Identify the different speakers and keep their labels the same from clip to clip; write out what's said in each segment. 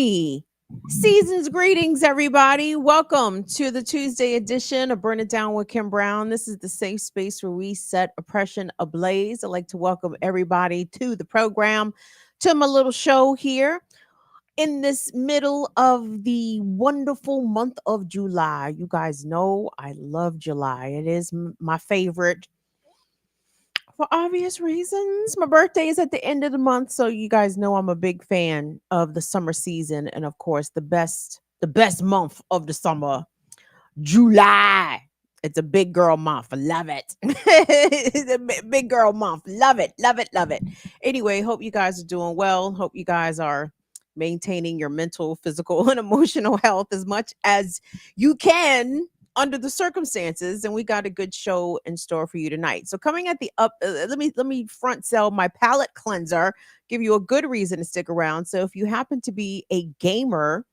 Speaker 1: Hey, season's greetings, everybody. Welcome to the Tuesday edition of Burn It Down with Kim Brown. This is the safe space where we set oppression ablaze. I'd like to welcome everybody to the program, to my little show here in this middle of the wonderful month of July. You guys know I love July, it is my favorite for obvious reasons. My birthday is at the end of the month, so you guys know I'm a big fan of the summer season and of course the best month of the summer, July. It's a big girl month. I love it. It's a big girl month. Love it. Love it. Love it. Anyway, hope you guys are doing well. Hope you guys are maintaining your mental, physical, and emotional health as much as you can under the circumstances, and we got a good show in store for you tonight. So coming at the up let me front sell my palette cleanser, give you a good reason to stick around. So if you happen to be a gamer,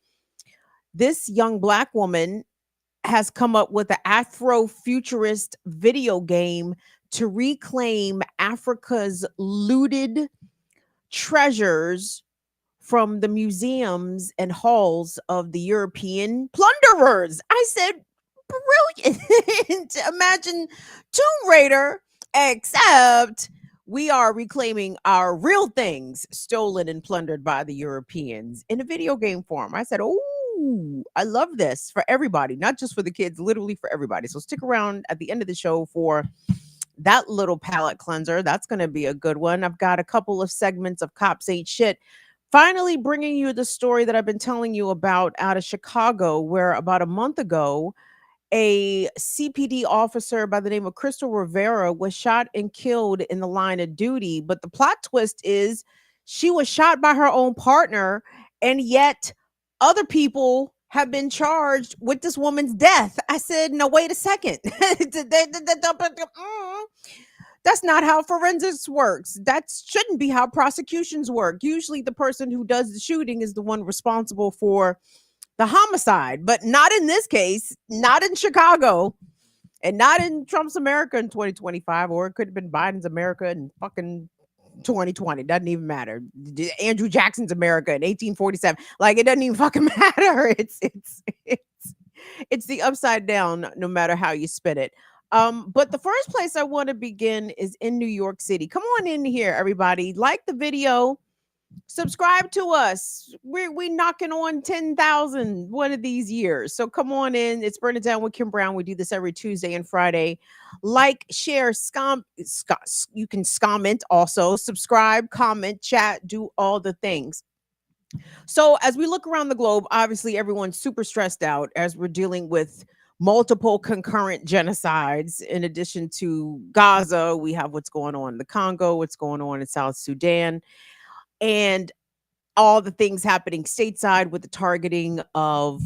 Speaker 1: this young black woman has come up with an Afrofuturist video game to reclaim Africa's looted treasures from the museums and halls of the European plunderers. I said, brilliant. Imagine Tomb Raider, except we are reclaiming our real things stolen and plundered by the Europeans in a video game form. I said, oh, I love this for everybody, not just for the kids, literally for everybody. So stick around at the end of the show for that little palette cleanser. That's going to be a good one. I've got a couple of segments of Cops Ain't Shit. Finally, bringing you the story that I've been telling you about out of Chicago, where about a month ago, a CPD officer by the name of Crystal Rivera was shot and killed in the line of duty. But the plot twist is she was shot by her own partner, and yet other people have been charged with this woman's death. I said, no, wait a second. That's not how forensics works. That shouldn't be how prosecutions work. Usually the person who does the shooting is the one responsible for the homicide, but not in this case, not in Chicago, and not in Trump's America in 2025, or it could have been Biden's America in fucking 2020. Doesn't even matter. Andrew Jackson's America in 1847. Like, it doesn't even fucking matter. It's the upside down, no matter how you spin it. But the first place I want to begin is in New York City. Come on in here, everybody. Like the video, subscribe to us. We knocking on 10,000 one of these years. So come on in. It's Burn It Down with Kim Brown. We do this every Tuesday and Friday. Like, share, you can comment also, subscribe, comment, chat, do all the things. So as we look around the globe, obviously everyone's super stressed out as we're dealing with multiple concurrent genocides. In addition to Gaza, we have what's going on in the Congo, what's going on in South Sudan, and all the things happening stateside with the targeting of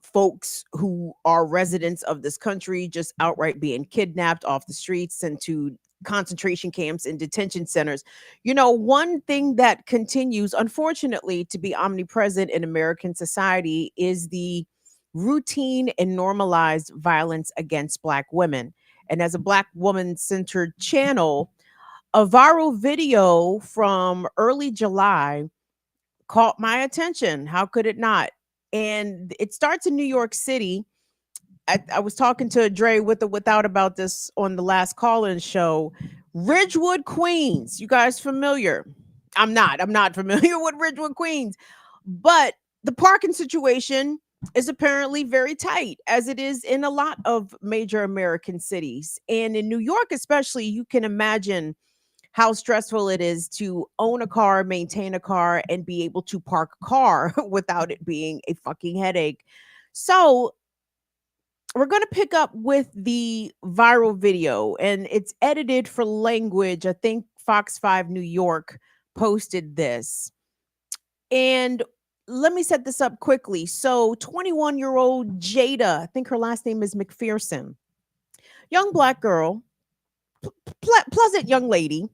Speaker 1: folks who are residents of this country, just outright being kidnapped off the streets, sent to concentration camps and detention centers. You know, one thing that continues, unfortunately, to be omnipresent in American society is the routine and normalized violence against Black women. And as a Black woman centered channel, a viral video from early July caught my attention. How could it not? And it starts in New York City. I was talking to Dre with or without about this on the last call-in show. Ridgewood, Queens. You guys familiar? I'm not. I'm not familiar with Ridgewood, Queens. But the parking situation is apparently very tight, as it is in a lot of major American cities. And in New York, especially, you can imagine how stressful it is to own a car, maintain a car, and be able to park a car without it being a fucking headache. So we're going to pick up with the viral video, and it's edited for language. I think Fox 5 New York posted this. And let me set this up quickly. So 21-year-old Jada, I think her last name is McPherson, young Black girl, pleasant young lady,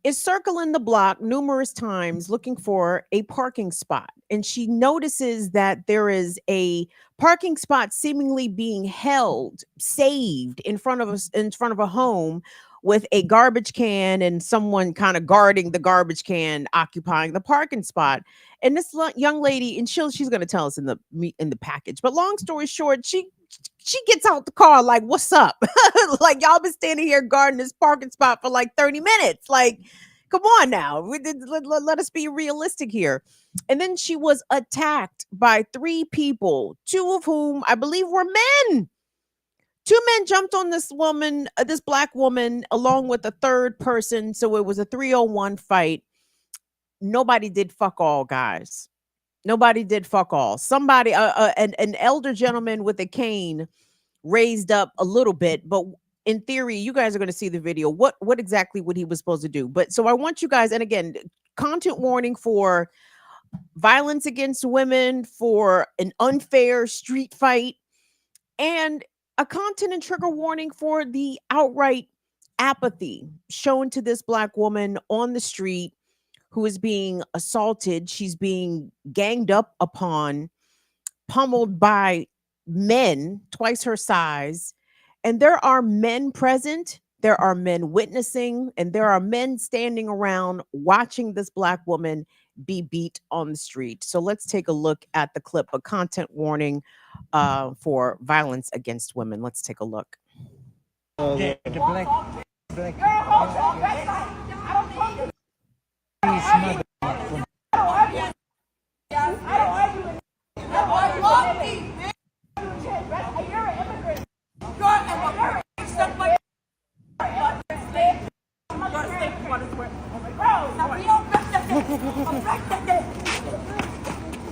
Speaker 1: is circling the block numerous times looking for a parking spot. And she notices that there is a parking spot seemingly being held, saved in front of a home with a garbage can and someone kind of guarding the garbage can, occupying the parking spot. And this young lady, and she's going to tell us in the package. But long story short, she gets out the car like, "What's up?" Like, y'all been standing here guarding this parking spot for like 30 minutes. Like, come on now. Let us be realistic here. And then she was attacked by 3 people, 2 of whom I believe were men. 2 men jumped on this woman, this black woman, along with a third person. So it was a 3-on-1 fight. Nobody did fuck all, guys. Nobody did fuck all. Somebody, an elder gentleman with a cane raised up a little bit, but in theory, you guys are going to see the video. What exactly what he was supposed to do? But so I want you guys, and again, content warning for violence against women, for an unfair street fight, and a content and trigger warning for the outright apathy shown to this black woman on the street who is being assaulted. She's being ganged up upon, pummeled by men twice her size. And there are men present, there are men witnessing, and there are men standing around watching this black woman be beat on the street. So let's take a look at the clip, a content warning for violence against women. Let's take a look.
Speaker 2: The black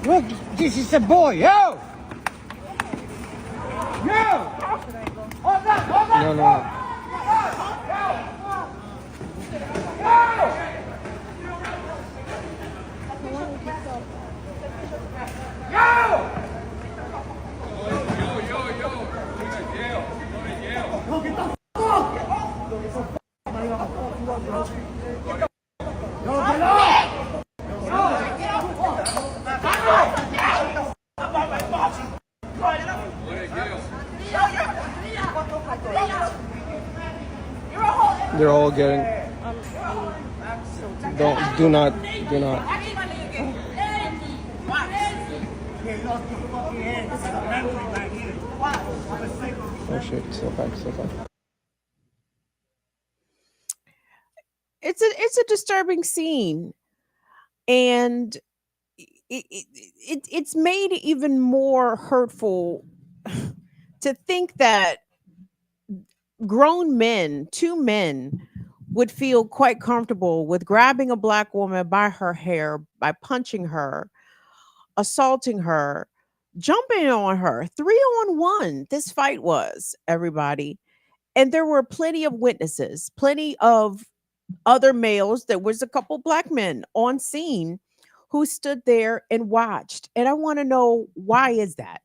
Speaker 2: Look, this is a boy, yo! Yo! No. They're all getting. Do not. Oh shit! So back.
Speaker 1: It's a disturbing scene, and it's made even more hurtful to think that grown men, 2 men, would feel quite comfortable with grabbing a black woman by her hair, by punching her, assaulting her, jumping on her. 3-on-1 this fight was, everybody. And there were plenty of witnesses, plenty of other males. There was a couple black men on scene who stood there and watched. And I want to know, why is that?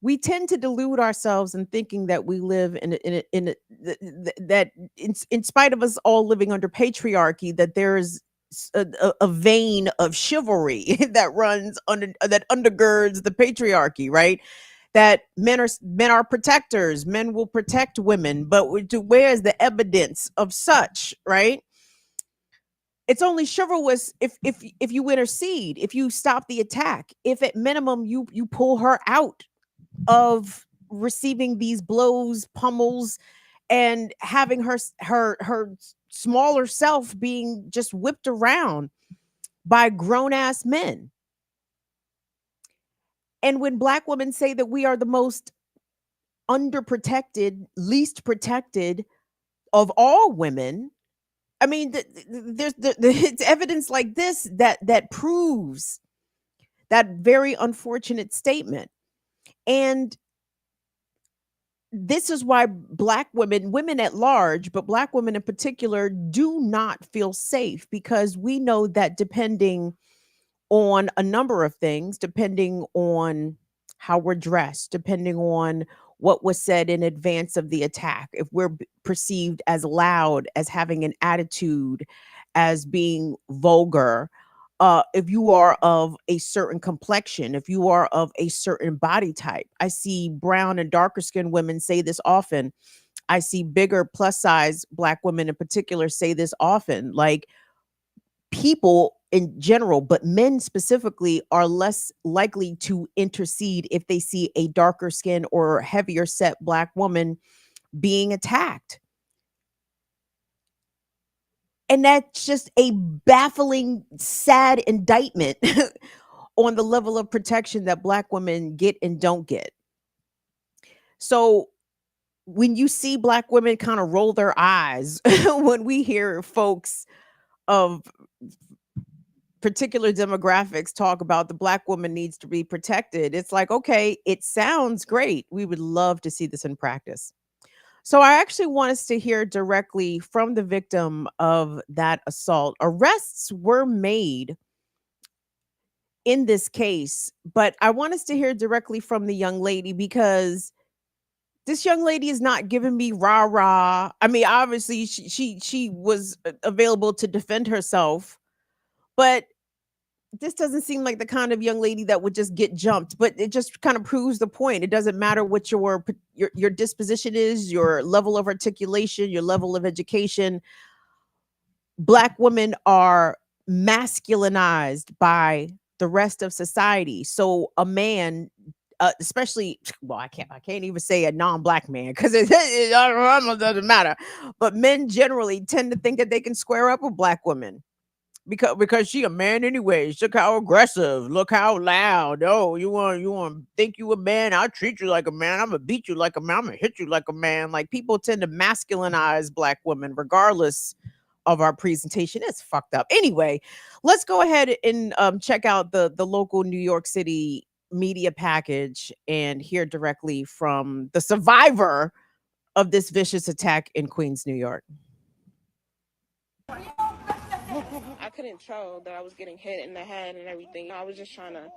Speaker 1: We tend to delude ourselves in thinking that we live that in spite of us all living under patriarchy, that there's a vein of chivalry that runs that undergirds the patriarchy, right? That men are protectors, men will protect women, but where is the evidence of such, right? It's only chivalrous if you intercede, if you stop the attack, if at minimum you pull her out of receiving these blows, pummels, and having her smaller self being just whipped around by grown-ass men. And when black women say that we are the most underprotected, least protected of all women, I mean, it's evidence like this that proves that very unfortunate statement. And this is why black women at large, but black women in particular, do not feel safe, because we know that depending on a number of things, depending on how we're dressed, depending on what was said in advance of the attack, if we're perceived as loud, as having an attitude, as being vulgar, if you are of a certain complexion, if you are of a certain body type. I see brown and darker skinned women say this often. I see bigger plus size Black women in particular say this often. Like, people in general, but men specifically, are less likely to intercede if they see a darker skin or heavier set Black woman being attacked. And that's just a baffling, sad indictment on the level of protection that Black women get and don't get. So when you see Black women kind of roll their eyes when we hear folks of particular demographics talk about the Black woman needs to be protected, it's like, okay, it sounds great. We would love to see this in practice. So I actually want us to hear directly from the victim of that assault. Arrests were made in this case, but I want us to hear directly from the young lady, because this young lady is not giving me rah rah. I mean, obviously she was available to defend herself, but this doesn't seem like the kind of young lady that would just get jumped. But it just kind of proves the point. It doesn't matter what your disposition is, your level of articulation, your level of education. Black women are masculinized by the rest of society. So a man, especially, well, I can't even say a non-black man, because it almost doesn't matter. But men generally tend to think that they can square up with Black women because she a man anyways. Look how aggressive. Look how loud. Oh, you want think you a man? I'll treat you like a man. I'm gonna beat you like a man. I'm gonna hit you like a man. Like, people tend to masculinize Black women regardless of our presentation. It's fucked up. Anyway, let's go ahead and check out the local New York City media package and hear directly from the survivor of this vicious attack in Queens, New York.
Speaker 3: I couldn't tell that I was getting hit in the head and everything. I was just trying to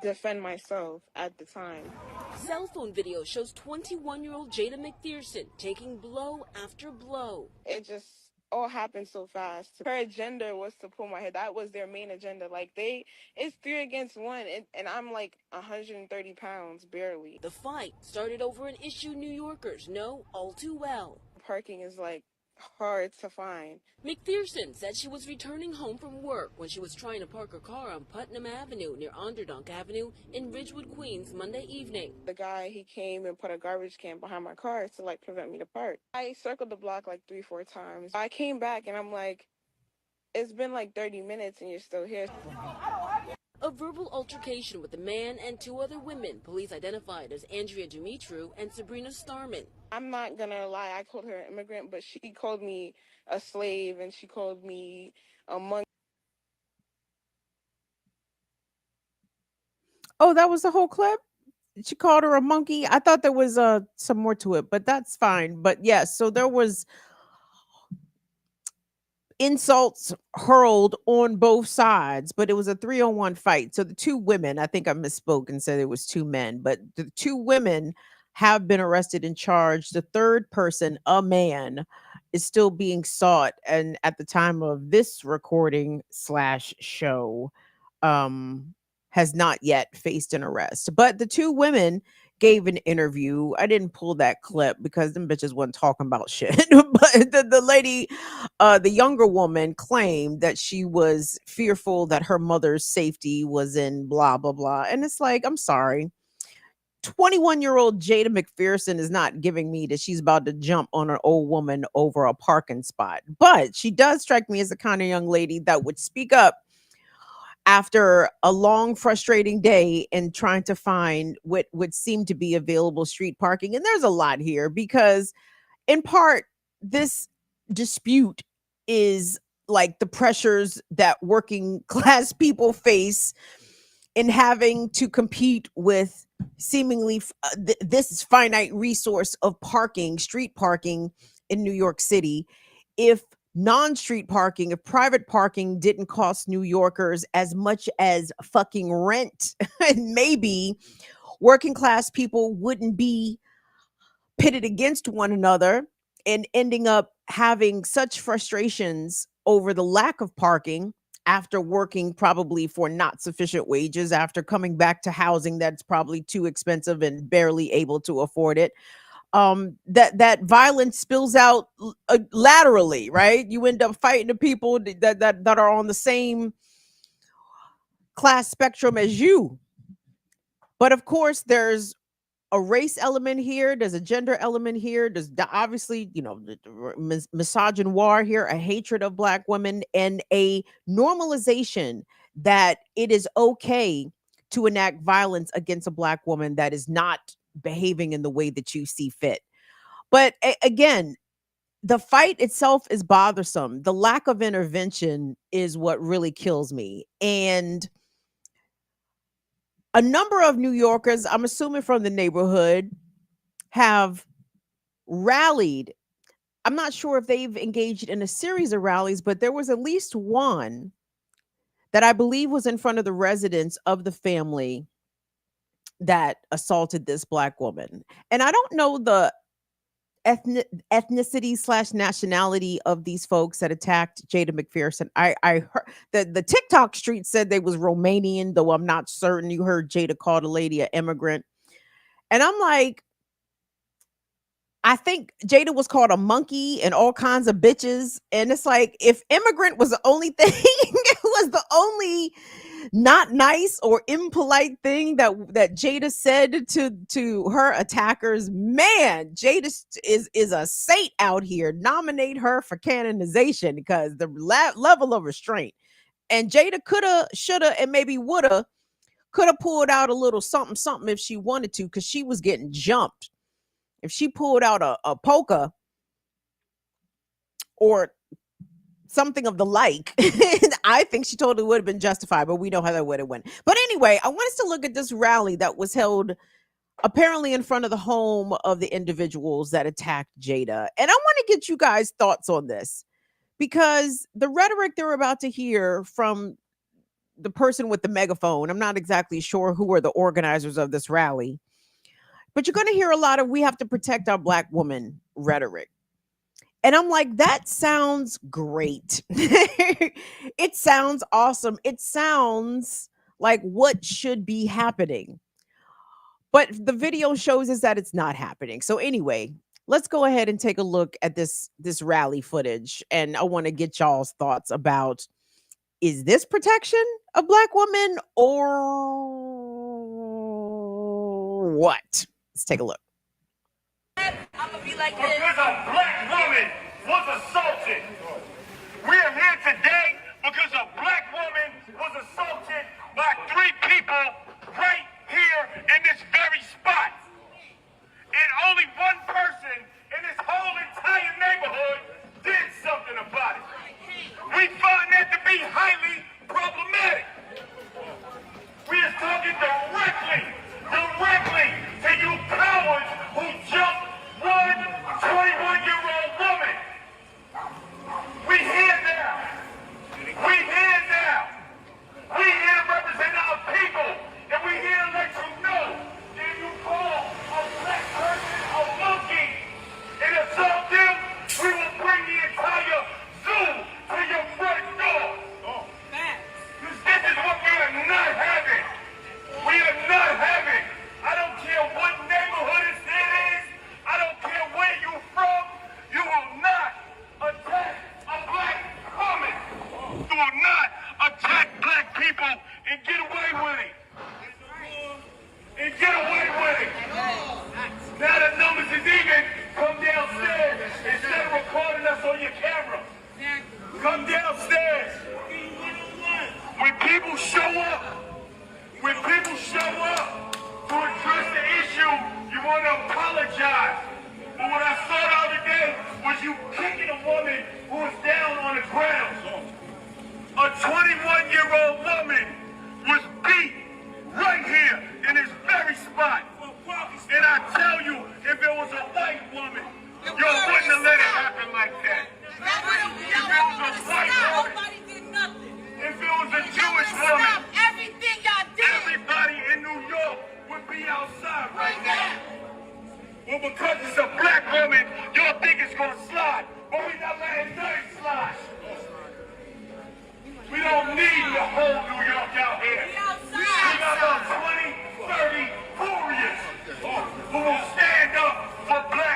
Speaker 3: defend myself at the time.
Speaker 4: Cell phone video shows 21-year-old Jada McPherson taking blow after blow.
Speaker 3: It just all happened so fast. Her agenda was to pull my head. That was their main agenda. Like, it's 3 against 1, and I'm like 130 pounds, barely.
Speaker 4: The fight started over an issue New Yorkers know all too well.
Speaker 3: Parking is like hard to find.
Speaker 4: McPherson said she was returning home from work when she was trying to park her car on Putnam Avenue near Onderdonk Avenue in Ridgewood, Queens, Monday evening.
Speaker 3: The guy, he came and put a garbage can behind my car to like prevent me to park. I circled the block like 3-4 times. I came back and I'm like, it's been like 30 minutes and you're still here.
Speaker 4: A verbal altercation with a man and 2 other women, police identified as Andrea Dumitru and Sabrina Starman.
Speaker 3: I'm not gonna lie, I called her an immigrant, but she called me a slave and she called me a monkey.
Speaker 1: Oh, that was the whole clip? She called her a monkey? I thought there was some more to it, but that's fine. But yes, so there was insults hurled on both sides, but it was a 3-on-1 fight. So the 2 women, I think I misspoke and said it was 2 men, but the 2 women have been arrested and charged. The third person, a man, is still being sought, and at the time of this recording slash show, has not yet faced an arrest. But the 2 women gave an interview. I didn't pull that clip because them bitches wasn't talking about shit. But the lady, the younger woman, claimed that she was fearful that her mother's safety was in blah blah blah. And it's like, I'm sorry. 21-year-old Jada McPherson is not giving me that she's about to jump on an old woman over a parking spot. But she does strike me as the kind of young lady that would speak up after a long, frustrating day and trying to find what would seem to be available street parking. And there's a lot here because, in part, this dispute is like the pressures that working class people face in having to compete with seemingly this finite resource of parking, street parking in New York City. If non-street parking, if private parking didn't cost New Yorkers as much as fucking rent, and maybe working class people wouldn't be pitted against one another and ending up having such frustrations over the lack of parking after working probably for not sufficient wages, after coming back to housing that's probably too expensive and barely able to afford it. that violence spills out laterally, right? You end up fighting the people that are on the same class spectrum as you. But of course, there's a race element here. There's a gender element here. There's obviously, the misogynoir here, a hatred of Black women, and a normalization that it is okay to enact violence against a Black woman that is not behaving in the way that you see fit. But again, the fight itself is bothersome. The lack of intervention is what really kills me. And a number of New Yorkers, I'm assuming from the neighborhood, have rallied. I'm not sure if they've engaged in a series of rallies, but there was at least one that I believe was in front of the residence of the family that assaulted this Black woman. And I don't know the ethnicity / nationality of these folks that attacked Jada McPherson. I heard that the TikTok street said they was Romanian, though I'm not certain. You heard Jada call the lady an immigrant. And I'm like, I think Jada was called a monkey and all kinds of bitches. And it's like, if immigrant was the only thing, it was the only not nice or impolite thing that Jada said to her attackers, man, Jada is a saint out here. Nominate her for canonization, because the level of restraint. And Jada coulda, shoulda, and maybe woulda could have pulled out a little something if she wanted to, because she was getting jumped. If she pulled out a polka or something of the like, I think she totally would have been justified, but we know how that would have went. But anyway, I want us to look at this rally that was held apparently in front of the home of the individuals that attacked Jada. And I want to get you guys' thoughts on this, because the rhetoric they're about to hear from the person with the megaphone, I'm not exactly sure who are the organizers of this rally, but you're going to hear a lot of "we have to protect our Black woman" rhetoric. And I'm like, that sounds great. It sounds awesome. It sounds like what should be happening. But the video shows us that it's not happening. So anyway, let's go ahead and take a look at this rally footage. And I want to get y'all's thoughts about, is this protection of Black women or what? Let's take a look.
Speaker 5: I'm gonna be like this. Because a Black woman was assaulted. We are here today because a Black woman was assaulted by 3 people right here in this very spot. And only one person in this whole entire neighborhood did something about it. We find that to be highly problematic. We are talking directly to you cowards who jumped one 21-year-old woman. We here now. We here now. We here to represent our people. And we here to let you know that if you call a Black person a monkey and assault them, we will bring the entire zoo to your front door. Because this is what we are not having. We are not having. I don't care what neighborhood it is. I don't care where you're from. You will not attack a Black woman. You will not attack Black people and get away with it. And get away with it. Now the numbers is even. Come downstairs instead of recording us on your camera. Come downstairs. When people show up, to address the issue, you want to apologize. But what I saw the other day was you kicking a woman who was down on the ground. A 21-year-old woman was beat right here in this very spot. And I tell you, if it was a white woman, you wouldn't have let it happen like that. If it was a white woman, if it was a Jewish woman, everything y'all did, everybody in New York would be outside right now. Well, because it's a Black woman, y'all think it's gonna slide, but we're not letting nothing slide. We don't need the whole New York out here. We got about 20, 30 warriors who will stand up for Black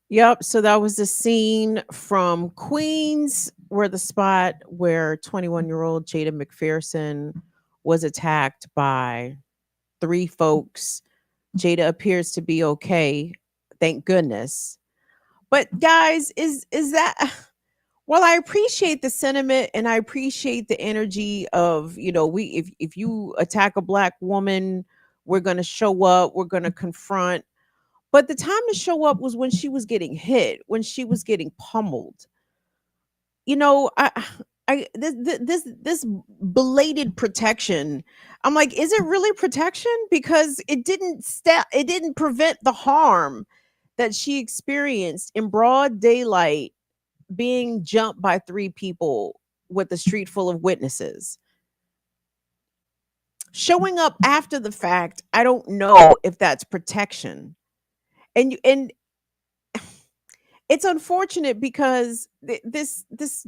Speaker 1: Yep. So that was the scene from Queens, where the spot where 21-year-old Jada McPherson was attacked by three folks. Jada appears to be okay. Thank goodness. But guys, is that well, I appreciate the sentiment and I appreciate the energy of, we if you attack a black woman, we're gonna show up, we're gonna confront. But the time to show up was when she was getting hit, when she was getting pummeled. You know, this belated protection. I'm like, is it really protection? Because it didn't prevent the harm that she experienced in broad daylight, being jumped by three people with a street full of witnesses. Showing up after the fact, I don't know if that's protection. And it's unfortunate because this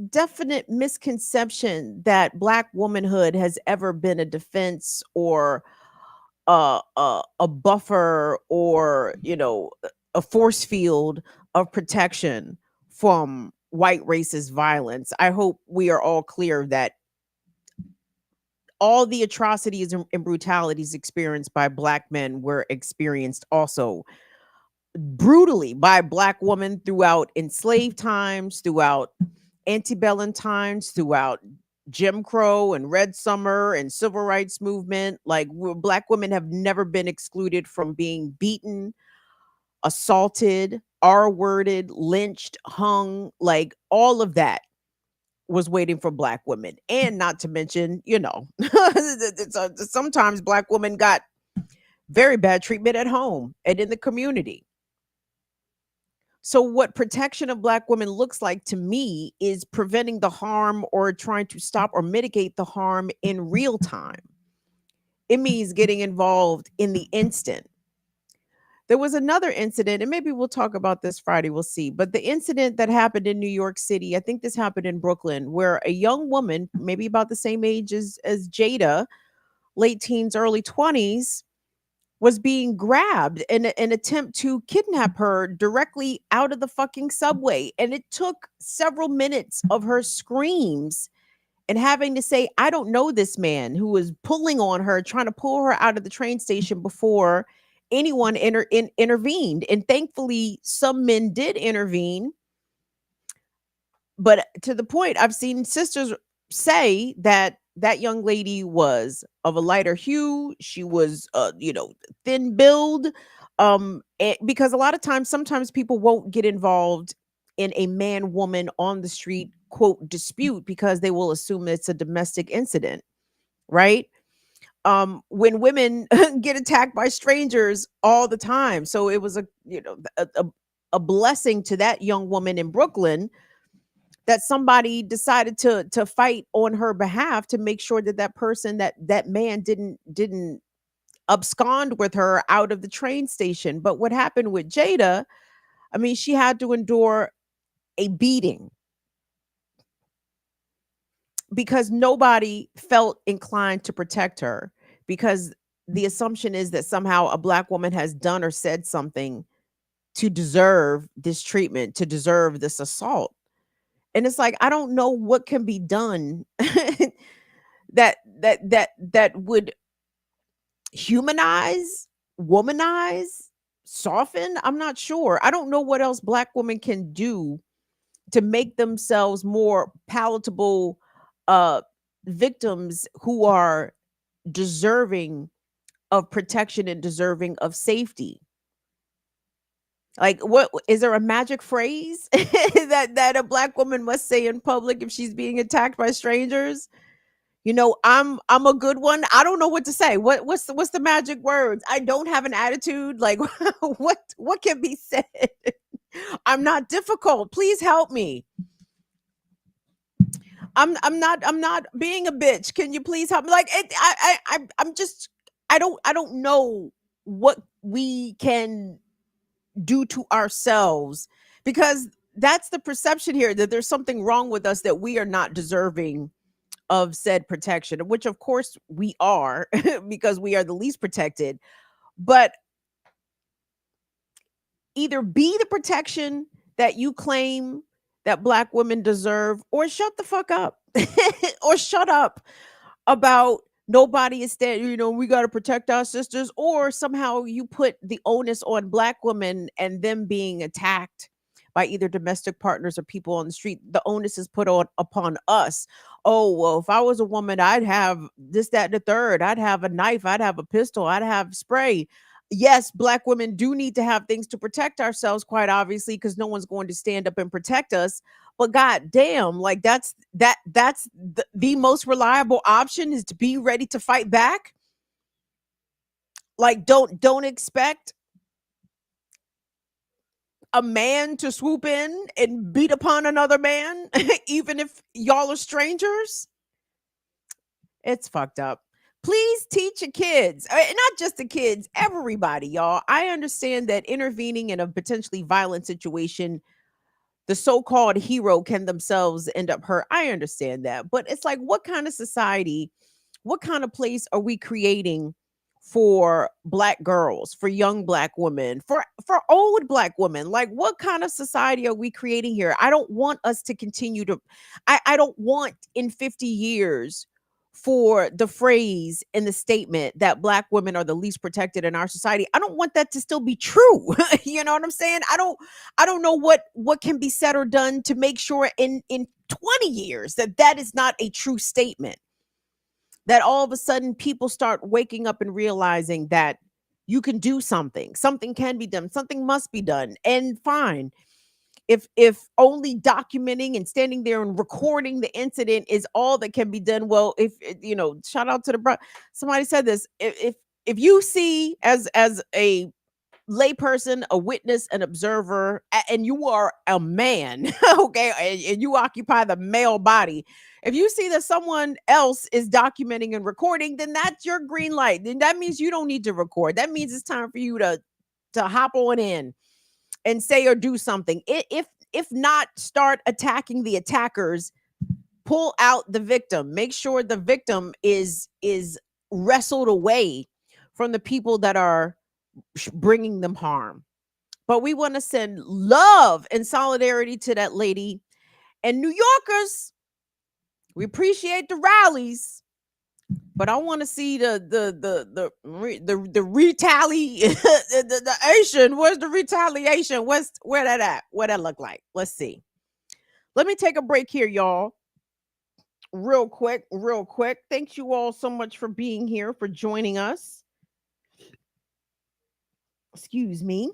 Speaker 1: definite misconception that black womanhood has ever been a defense or a buffer or a force field of protection from white racist violence. I hope we are all clear that all the atrocities and brutalities experienced by black men were experienced also brutally by black women throughout enslaved times, throughout antebellum times, throughout Jim Crow and Red Summer and civil rights movement. Like, black women have never been excluded from being beaten, assaulted, R-worded, lynched, hung. Like, all of that was waiting for black women. And not to mention, sometimes black women got very bad treatment at home and in the community. So what protection of black women looks like to me is preventing the harm or trying to stop or mitigate the harm in real time. It means getting involved in the instant. There was another incident, and maybe we'll talk about this Friday, we'll see. But the incident that happened in New York City, I think this happened in Brooklyn, where a young woman, maybe about the same age as Jada, late teens, early 20s, was being grabbed in an attempt to kidnap her directly out of the fucking subway. And it took several minutes of her screams and having to say, I don't know this man, who was pulling on her, trying to pull her out of the train station before anyone intervened. And thankfully, some men did intervene. But to the point, I've seen sisters say that that young lady was of a lighter hue. She was, thin build. Because a lot of times, sometimes people won't get involved in a man woman on the street, quote, dispute, because they will assume it's a domestic incident, right? When women get attacked by strangers all the time. So it was a blessing to that young woman in Brooklyn that somebody decided to fight on her behalf to make sure that that person, that man didn't abscond with her out of the train station. But what happened with Jada, I mean, she had to endure a beating because nobody felt inclined to protect her, because the assumption is that somehow a black woman has done or said something to deserve this treatment, to deserve this assault. And it's like, I don't know what can be done that would humanize, womanize, soften. I'm not sure. I don't know what else black women can do to make themselves more palatable victims who are deserving of protection and deserving of safety. Like, what is there a magic phrase that a black woman must say in public if she's being attacked by strangers? I'm a good one. I don't know what to say. What's the magic words? I don't have an attitude. Like, what can be said? I'm not difficult. Please help me. I'm not being a bitch. Can you please help me? Like, I'm just, I don't know what we can do to ourselves, because that's the perception here, that there's something wrong with us, that we are not deserving of said protection, which of course we are because we are the least protected. But either be the protection that you claim that Black women deserve, or shut the fuck up, or shut up about nobody is standing, we got to protect our sisters, or somehow you put the onus on Black women and them being attacked by either domestic partners or people on the street. The onus is put on upon us. Oh, well, if I was a woman, I'd have this, that, and the third. I'd have a knife, I'd have a pistol, I'd have spray. Yes, Black women do need to have things to protect ourselves, quite obviously, because no one's going to stand up and protect us. But god damn, like that's the most reliable option, is to be ready to fight back. Like, don't expect a man to swoop in and beat upon another man, even if y'all are strangers. It's fucked up. Please teach your kids, not just the kids, everybody, y'all. I understand that intervening in a potentially violent situation, the so-called hero can themselves end up hurt. I understand that. But it's like, what kind of society, what kind of place are we creating for Black girls, for young Black women, for old Black women? Like, what kind of society are we creating here? I don't want us to continue to, I don't want in 50 years for the phrase in the statement that Black women are the least protected in our society. I don't want that to still be true. You know what I'm saying? I don't know what can be said or done to make sure in 20 years that is not a true statement. That all of a sudden people start waking up and realizing that you can do something. Something can be done. Something must be done. And fine. If only documenting and standing there and recording the incident is all that can be done, well, if shout out to somebody said this, if you see as a layperson, a witness, an observer, and you are a man, okay, and you occupy the male body, if you see that someone else is documenting and recording, then that's your green light. Then that means you don't need to record. That means it's time for you to hop on in and say or do something. If not, start attacking the attackers. Pull out the victim. Make sure the victim is wrestled away from the people that are bringing them harm. But we want to send love and solidarity to that lady. And New Yorkers, we appreciate the rallies, but I want to see the retaliation. Where's the retaliation? Where that at? What that look like? Let's see. Let me take a break here, y'all. Real quick. Thank you all so much for being here, for joining us. Excuse me.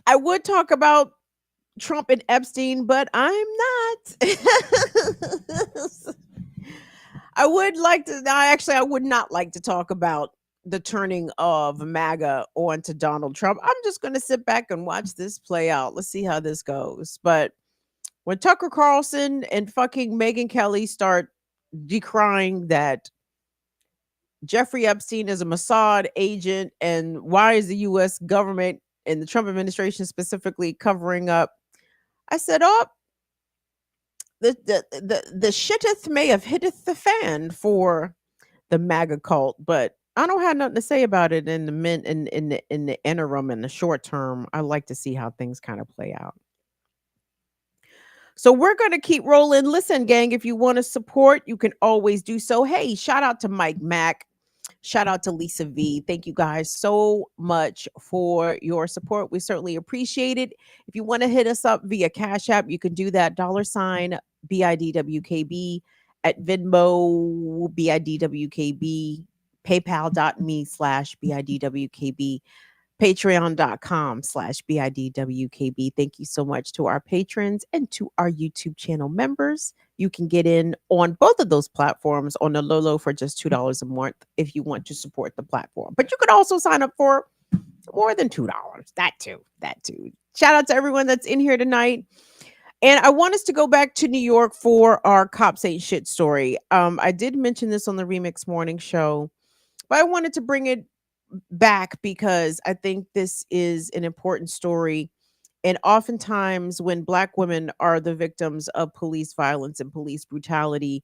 Speaker 1: I would talk about Trump and Epstein, but I'm not. I would not like to talk about the turning of MAGA onto Donald Trump. I'm just going to sit back and watch this play out. Let's see how this goes. But when Tucker Carlson and fucking Megyn Kelly start decrying that Jeffrey Epstein is a Mossad agent, and why is the U.S. government and the Trump administration specifically covering up, I said, oh, the shitteth may have hitteth the fan for the MAGA cult, but I don't have nothing to say about it in the interim, in the short term. I like to see how things kind of play out. So we're going to keep rolling. Listen, gang, if you want to support, you can always do so. Hey, shout out to Mike Mack. Shout out to Lisa V. Thank you guys so much for your support. We certainly appreciate it. If you want to hit us up via Cash App, you can do that. $ BIDWKB at Venmo, BIDWKB, PayPal.me/BIDWKB, Patreon.com/BIDWKB. Thank you so much to our patrons and to our YouTube channel members. You can get in on both of those platforms on the low for just $2 a month if you want to support the platform. But you could also sign up for more than $2. That too. Shout out to everyone that's in here tonight. And I want us to go back to New York for our Cops Ain't Shit story. I did mention this on the Remix Morning Show, but I wanted to bring it back because I think this is an important story And oftentimes, when Black women are the victims of police violence and police brutality,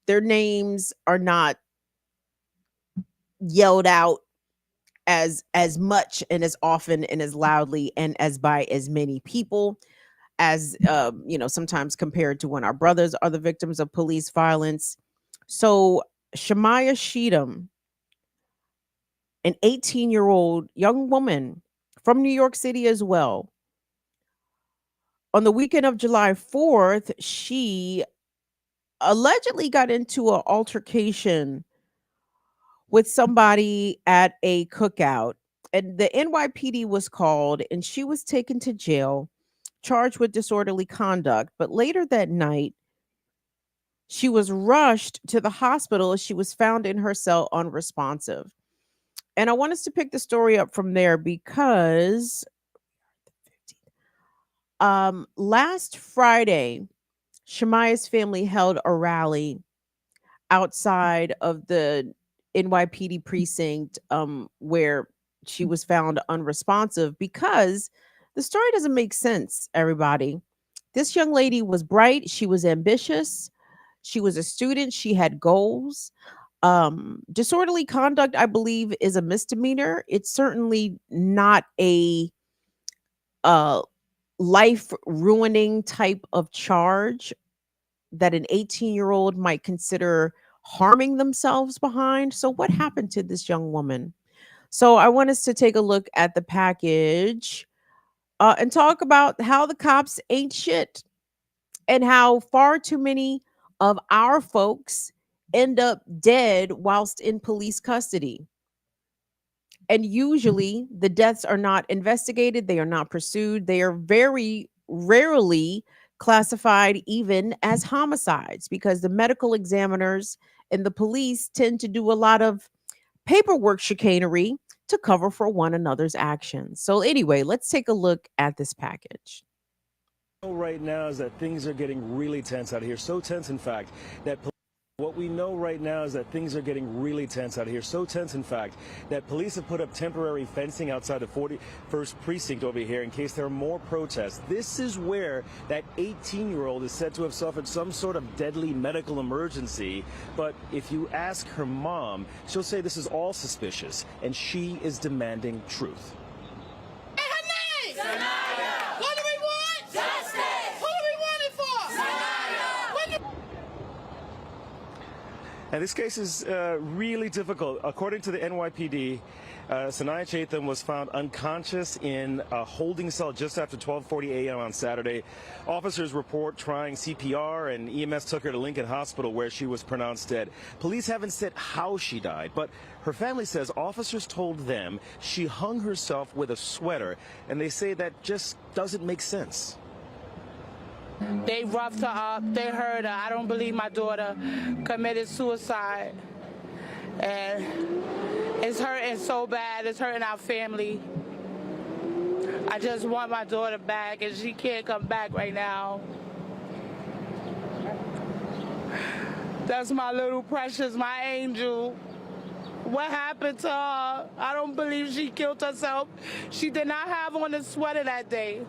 Speaker 1: their names are not yelled out as much and as often and as loudly and as by as many people as sometimes compared to when our brothers are the victims of police violence. So Shamaya Sheedham, an 18-year-old young woman from New York City as well, on the weekend of July 4th, she allegedly got into an altercation with somebody at a cookout. And the NYPD was called and she was taken to jail, charged with disorderly conduct. But later that night, she was rushed to the hospital as she was found in her cell unresponsive. And I want us to pick the story up from there because last Friday, Shemaya's family held a rally outside of the NYPD precinct where she was found unresponsive because the story doesn't make sense, everybody. This young lady was bright, she was ambitious, she was a student, she had goals. Disorderly conduct, I believe, is a misdemeanor. It's certainly not a life ruining type of charge that an 18-year-old might consider harming themselves behind. So, what happened to this young woman? So, I want us to take a look at the package and talk about how the cops ain't shit and how far too many of our folks end up dead whilst in police custody. And usually the deaths are not investigated, they are not pursued, they are very rarely classified even as homicides because the medical examiners and the police tend to do a lot of paperwork chicanery to cover for one another's actions. So, anyway, let's take a look at this package.
Speaker 6: Right now is that things are getting really tense out here. So tense, in fact, that what we know right now is that things are getting really tense out here. So tense, in fact, that police have put up temporary fencing outside the 41st precinct over here in case there are more protests. This is where that 18-year-old is said to have suffered some sort of deadly medical emergency. But if you ask her mom, she'll say this is all suspicious, and she is demanding truth. And this case is really difficult. According to the NYPD, Sanaya Chatham was found unconscious in a holding cell just after 12:40 a.m. on Saturday. Officers report trying CPR, and EMS took her to Lincoln Hospital where she was pronounced dead. Police haven't said how she died, but her family says officers told them she hung herself with a sweater, and they say that just doesn't make sense.
Speaker 7: They roughed her up, they hurt her. I don't believe my daughter committed suicide. And it's hurting so bad, it's hurting our family. I just want my daughter back, and she can't come back right now. That's my little precious, my angel. What happened to her? I don't believe she killed herself. She did not have on a sweater that day.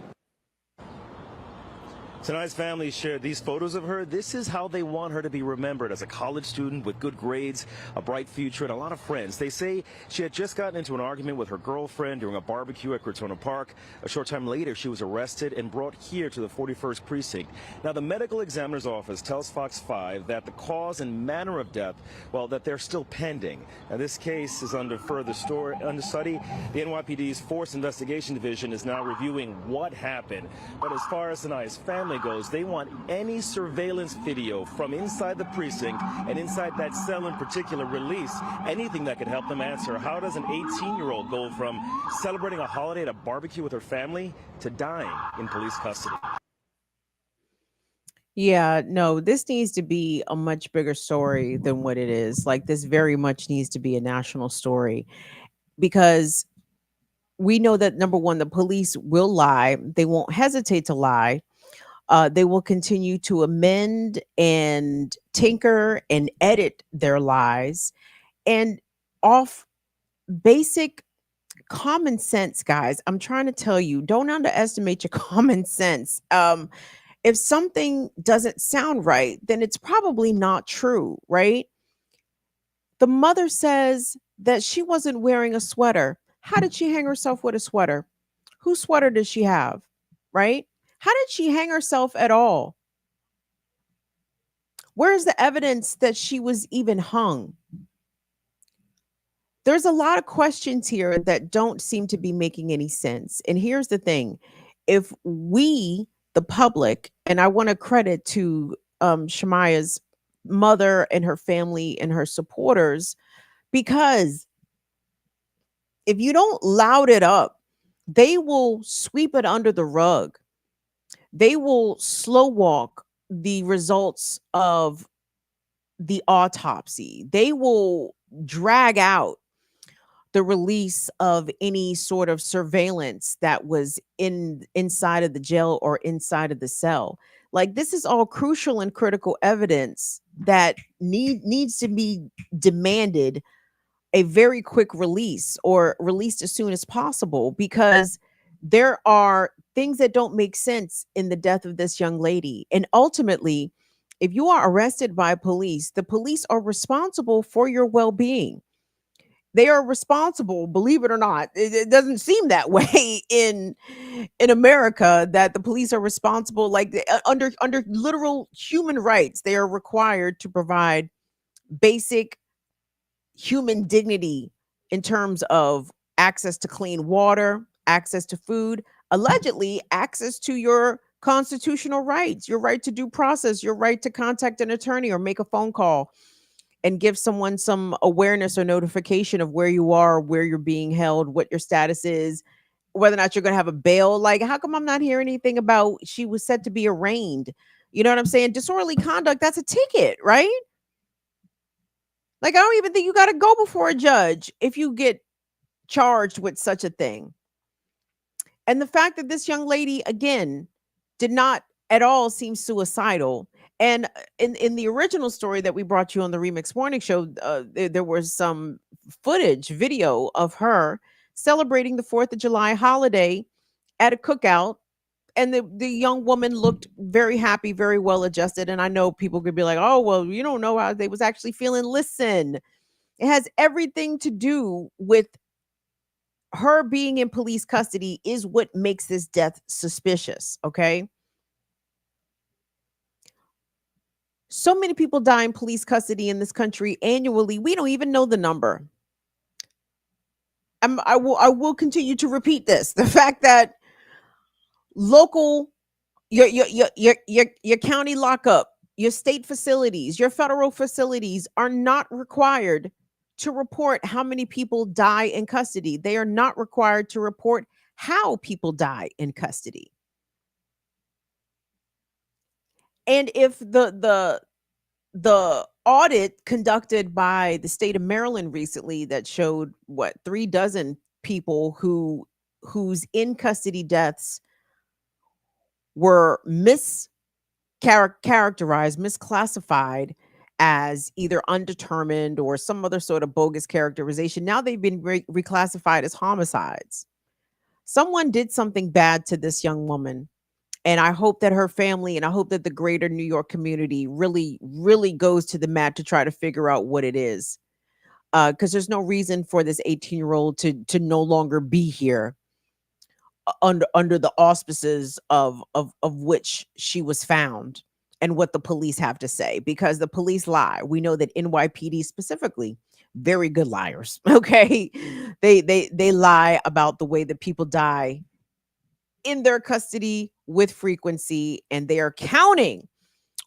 Speaker 6: Tonight's family shared these photos of her. This is how they want her to be remembered, as a college student with good grades, a bright future, and a lot of friends. They say she had just gotten into an argument with her girlfriend during a barbecue at Crotona Park. A short time later, she was arrested and brought here to the 41st precinct. Now, the medical examiner's office tells Fox 5 that the cause and manner of death, well, that they're still pending. Now, this case is under further study. The NYPD's Force Investigation Division is now reviewing what happened. But as far as Sanaya's family goes, they want any surveillance video from inside the precinct and inside that cell in particular released. Anything that could help them answer how does an 18-year-old go from celebrating a holiday at a barbecue with her family to dying in police custody.
Speaker 1: Yeah, no, this needs to be a much bigger story than what it is. Like, this very much needs to be a national story because we know that, number one, the police will lie. They won't hesitate to lie. They will continue to amend and tinker and edit their lies and off basic common sense, guys. I'm trying to tell you, don't underestimate your common sense. If something doesn't sound right, then it's probably not true, right? The mother says that she wasn't wearing a sweater. How did she hang herself with a sweater? Whose sweater did she have? Right? How did she hang herself at all? Where's the evidence that she was even hung? There's a lot of questions here that don't seem to be making any sense. And here's the thing, if we, the public, and I want to credit to Shemaya's mother and her family and her supporters, because if you don't loud it up, they will sweep it under the rug. They will slow walk the results of the autopsy. They will drag out the release of any sort of surveillance that was inside of the jail or inside of the cell. Like, this is all crucial and critical evidence that needs to be demanded a very quick release, or released as soon as possible, because there are things that don't make sense in the death of this young lady. And ultimately, if you are arrested by police, the police are responsible for your well-being. They are responsible, believe it or not. It doesn't seem that way in America, that the police are responsible, like under literal human rights. They are required to provide basic human dignity in terms of access to clean water, access to food, allegedly access to your constitutional rights, your right to due process, your right to contact an attorney or make a phone call and give someone some awareness or notification of where you are, where you're being held, what your status is, whether or not you're going to have a bail. Like, how come I'm not hearing anything about she was set to be arraigned? You know what I'm saying? Disorderly conduct, that's a ticket, right? Like, I don't even think you got to go before a judge if you get charged with such a thing. And the fact that this young lady, again, did not at all seem suicidal. And in the original story that we brought you on the Remix Morning Show, there was some footage, video of her celebrating the 4th of July holiday at a cookout. And the young woman looked very happy, very well adjusted. And I know people could be like, oh, well, you don't know how they was actually feeling. Listen, it has everything to do with her being in police custody is what makes this death suspicious, okay? So many people die in police custody in this country annually. We don't even know the number. I will continue to repeat this. The fact that local, your county lockup, your state facilities, your federal facilities are not required to report how many people die in custody. They are not required to report how people die in custody. And if the audit conducted by the state of Maryland recently that showed 36 people whose in custody deaths were characterized, misclassified as either undetermined or some other sort of bogus characterization. Now they've been reclassified as homicides. Someone did something bad to this young woman. And I hope that her family, and I hope that the greater New York community really, really goes to the mat to try to figure out what it is. Because there's no reason for this 18-year-old to no longer be here under the auspices of which she was found, and what the police have to say, because the police lie. We know that NYPD specifically, very good liars. Okay. They lie about the way that people die in their custody with frequency, and they are counting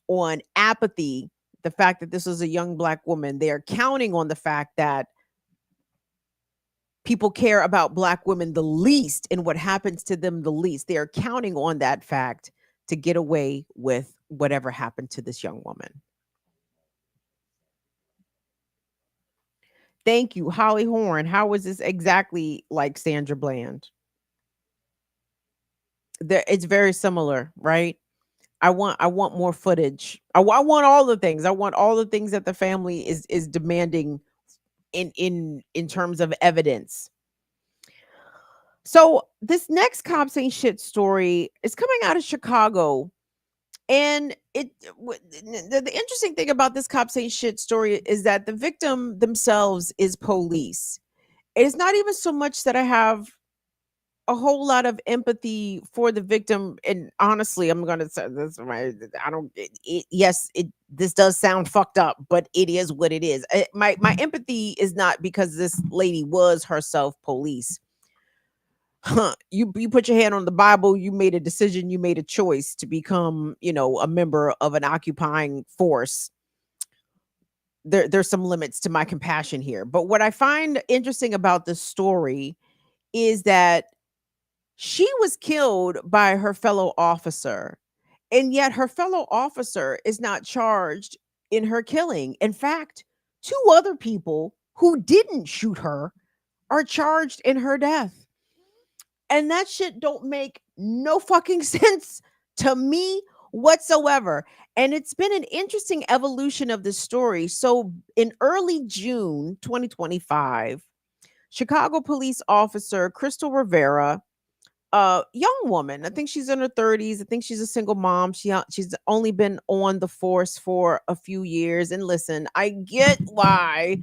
Speaker 1: on apathy. The fact that this was a young Black woman, they are counting on the fact that people care about Black women the least and what happens to them the least. They are counting on that fact to get away with whatever happened to this young woman. Thank you, Holly Horn. How was this exactly like Sandra Bland? It's very similar, right? I want more footage. I want all the things. I want all the things that the family is demanding in terms of evidence. So this next cops ain't shit story is coming out of Chicago. And the interesting thing about this cops ain't shit story is that the victim themselves is police. It's not even so much that I have a whole lot of empathy for the victim. And honestly, I'm gonna say this, right? I don't. Yes, this does sound fucked up, but it is what it is. My empathy is not because this lady was herself police. You put your hand on the Bible. You made a decision. You made a choice to become, a member of an occupying force. There's some limits to my compassion here. But what I find interesting about this story is that she was killed by her fellow officer, and yet her fellow officer is not charged in her killing. In fact, two other people who didn't shoot her are charged in her death. And that shit don't make no fucking sense to me whatsoever. And it's been an interesting evolution of this story. So in early June 2025, Chicago police officer Crystal Rivera, a young woman, I think she's in her 30s. I think she's a single mom. She's only been on the force for a few years. And listen, I get why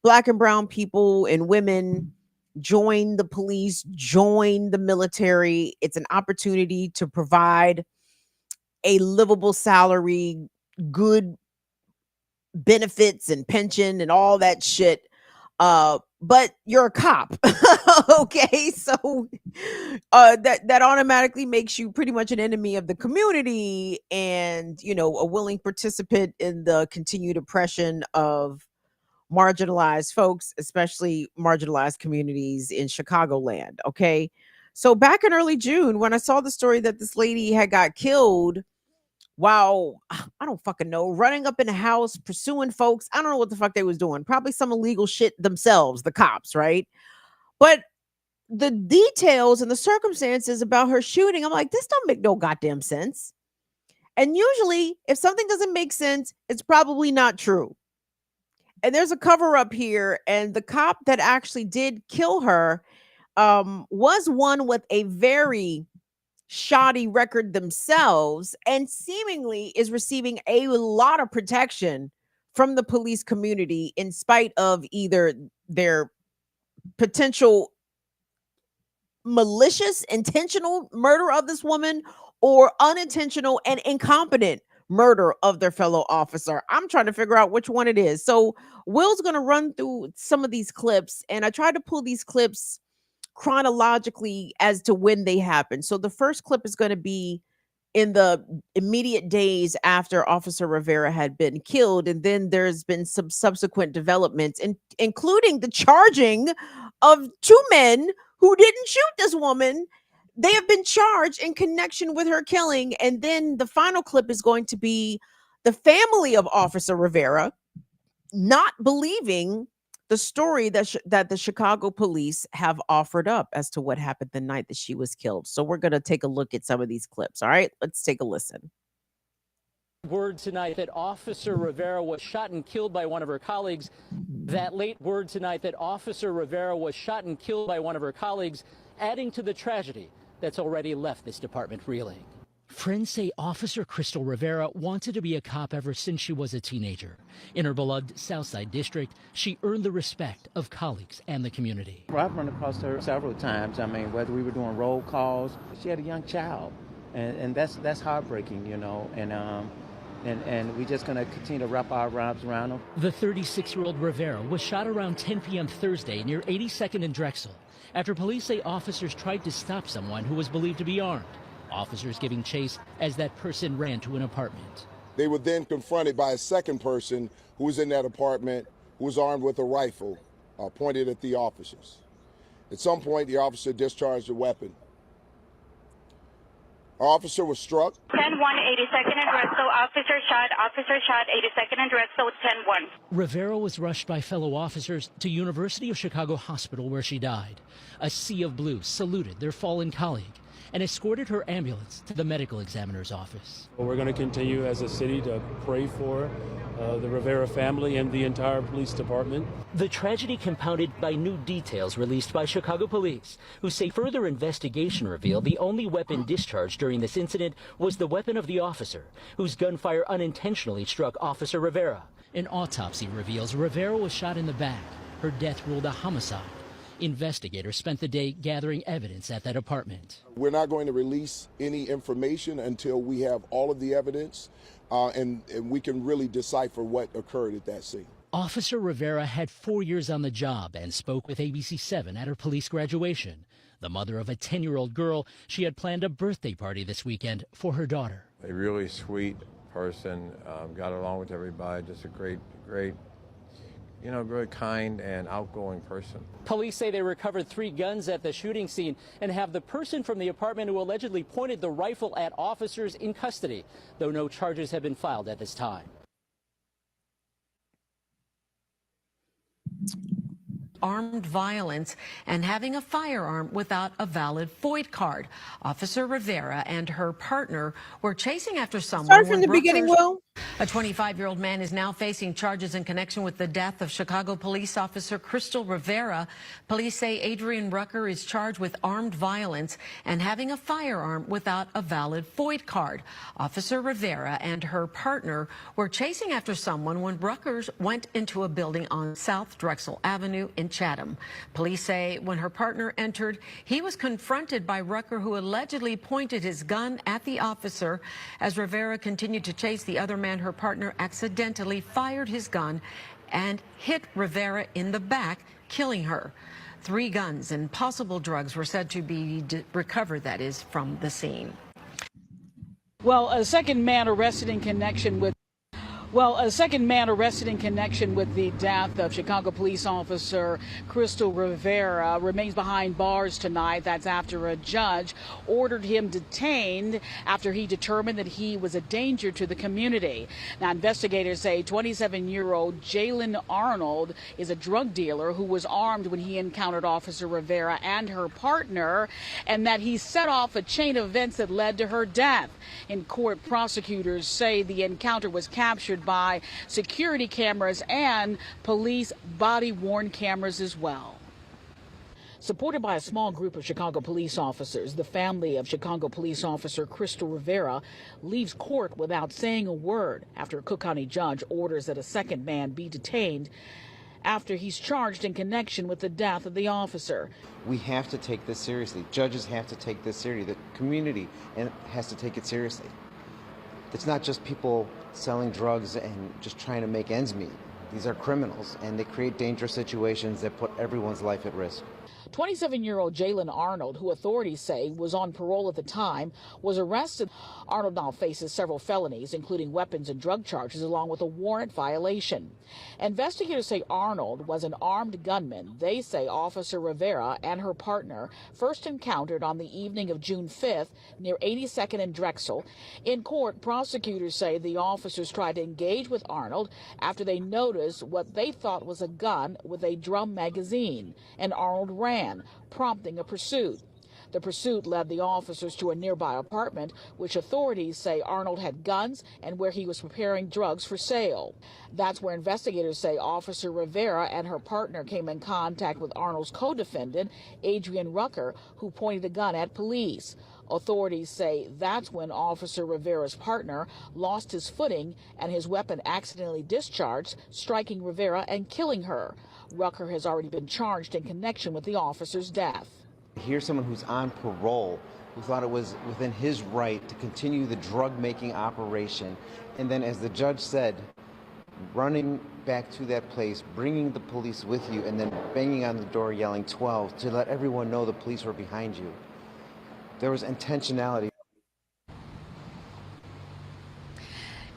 Speaker 1: Black and brown people and women join the police, join the military. It's an opportunity to provide a livable salary, good benefits and pension and all that shit. But you're a cop. Okay, so that automatically makes you pretty much an enemy of the community, and a willing participant in the continued oppression of marginalized folks, especially marginalized communities in Chicagoland. Okay. So back in early June, when I saw the story that this lady had got killed while, I don't fucking know, running up in a house, pursuing folks. I don't know what the fuck they was doing. Probably some illegal shit themselves, the cops, right? But the details and the circumstances about her shooting, I'm like, this don't make no goddamn sense. And usually, if something doesn't make sense, it's probably not true. And there's a cover up here, and the cop that actually did kill her was one with a very shoddy record themselves, and seemingly is receiving a lot of protection from the police community in spite of either their potential malicious intentional murder of this woman or unintentional and incompetent murder of their fellow officer. I'm trying to figure out which one it is. So Will's going to run through some of these clips, and I tried to pull these clips chronologically as to when they happened. So the first clip is going to be in the immediate days after Officer Rivera had been killed, and then there's been some subsequent developments, including the charging of two men who didn't shoot this woman. They have been charged in connection with her killing. And then the final clip is going to be the family of Officer Rivera not believing the story that the Chicago police have offered up as to what happened the night that she was killed. So we're going to take a look at some of these clips. All right, let's take a listen.
Speaker 8: Word tonight that Officer Rivera was shot and killed by one of her colleagues. That late word tonight that Officer Rivera was shot and killed by one of her colleagues, adding to the tragedy that's already left this department reeling. Friends say Officer Crystal Rivera wanted to be a cop ever since she was a teenager. In her beloved Southside district, she earned the respect of colleagues and the community.
Speaker 9: Well, I've run across her several times. I mean, whether we were doing roll calls, she had a young child, and that's heartbreaking, and we're just going to continue to wrap our arms around her.
Speaker 8: The 36-year-old Rivera was shot around 10 p.m. Thursday near 82nd and Drexel after police say officers tried to stop someone who was believed to be armed. Officers giving chase as that person ran to an apartment.
Speaker 10: They were then confronted by a second person who was in that apartment who was armed with a rifle pointed at the officers. At some point, the officer discharged a weapon. Our officer was struck.
Speaker 11: 10-1, 82nd and Drexel. Officer shot, 82nd and Drexel, 10-1.
Speaker 8: Rivera was rushed by fellow officers to University of Chicago Hospital where she died. A sea of blue saluted their fallen colleague. and escorted her ambulance to the medical examiner's office.
Speaker 12: We're going to continue as a city to pray for the Rivera family and the entire police department.
Speaker 8: The tragedy compounded by new details released by Chicago police, who say further investigation revealed the only weapon discharged during this incident was the weapon of the officer, whose gunfire unintentionally struck Officer Rivera. An autopsy reveals Rivera was shot in the back. Her death ruled a homicide. Investigators spent the day gathering evidence at that apartment.
Speaker 10: We're not going to release any information until we have all of the evidence and we can really decipher what occurred at that scene.
Speaker 8: Officer Rivera had 4 years on the job and spoke with ABC7 at her police graduation. The mother of a 10-year-old girl, she had planned a birthday party this weekend for her daughter.
Speaker 13: A really sweet person, got along with everybody, just a great, very kind and outgoing person.
Speaker 8: Police say they recovered 3 guns at the shooting scene and have the person from the apartment who allegedly pointed the rifle at officers in custody, though no charges have been filed at this time.
Speaker 14: Armed violence and having a firearm without a valid FOID card. Officer Rivera and her partner were chasing after someone.
Speaker 1: Start from the beginning, Will.
Speaker 14: A 25-year-old man is now facing charges in connection with the death of Chicago police officer Crystal Rivera. Police say Adrian Rucker is charged with armed violence and having a firearm without a valid FOID card. Officer Rivera and her partner were chasing after someone when Ruckers went into a building on South Drexel Avenue in Chatham. Police say when her partner entered, he was confronted by Rucker, who allegedly pointed his gun at the officer. As Rivera continued to chase the other man, her partner accidentally fired his gun and hit Rivera in the back, killing her. 3 guns and possible drugs were said to be recovered, that is, from the scene.
Speaker 7: Well, a second man arrested in connection with the death of Chicago police officer Crystal Rivera remains behind bars tonight. That's after a judge ordered him detained after he determined that he was a danger to the community. Now, investigators say 27-year-old Jalen Arnold is a drug dealer who was armed when he encountered Officer Rivera and her partner, and that he set off a chain of events that led to her death. In court, prosecutors say the encounter was captured by security cameras and police body-worn cameras as well. Supported by a small group of Chicago police officers, the family of Chicago police officer Crystal Rivera leaves court without saying a word after a Cook County judge orders that a second man be detained after he's charged in connection with the death of the officer.
Speaker 15: We have to take this seriously. Judges have to take this seriously. The community has to take it seriously. It's not just people selling drugs and just trying to make ends meet. These are criminals, and they create dangerous situations that put everyone's life at risk.
Speaker 7: 27-year-old Jalen Arnold, who authorities say was on parole at the time, was arrested. Arnold now faces several felonies, including weapons and drug charges, along with a warrant violation. Investigators say Arnold was an armed gunman. They say Officer Rivera and her partner first encountered on the evening of June 5th near 82nd and Drexel. In court, prosecutors say the officers tried to engage with Arnold after they noticed what they thought was a gun with a drum magazine, and Arnold ran, prompting a pursuit. The pursuit led the officers to a nearby apartment, which authorities say Arnold had guns and where he was preparing drugs for sale. That's where investigators say Officer Rivera and her partner came in contact with Arnold's co-defendant, Adrian Rucker, who pointed a gun at police. Authorities say that's when Officer Rivera's partner lost his footing and his weapon accidentally discharged, striking Rivera and killing her. Rucker has already been charged in connection with the officer's death.
Speaker 15: Here's someone who's on parole, who thought it was within his right to continue the drug-making operation, and then, as the judge said, running back to that place, bringing the police with you, and then banging on the door yelling 12 to let everyone know the police were behind you. There was intentionality.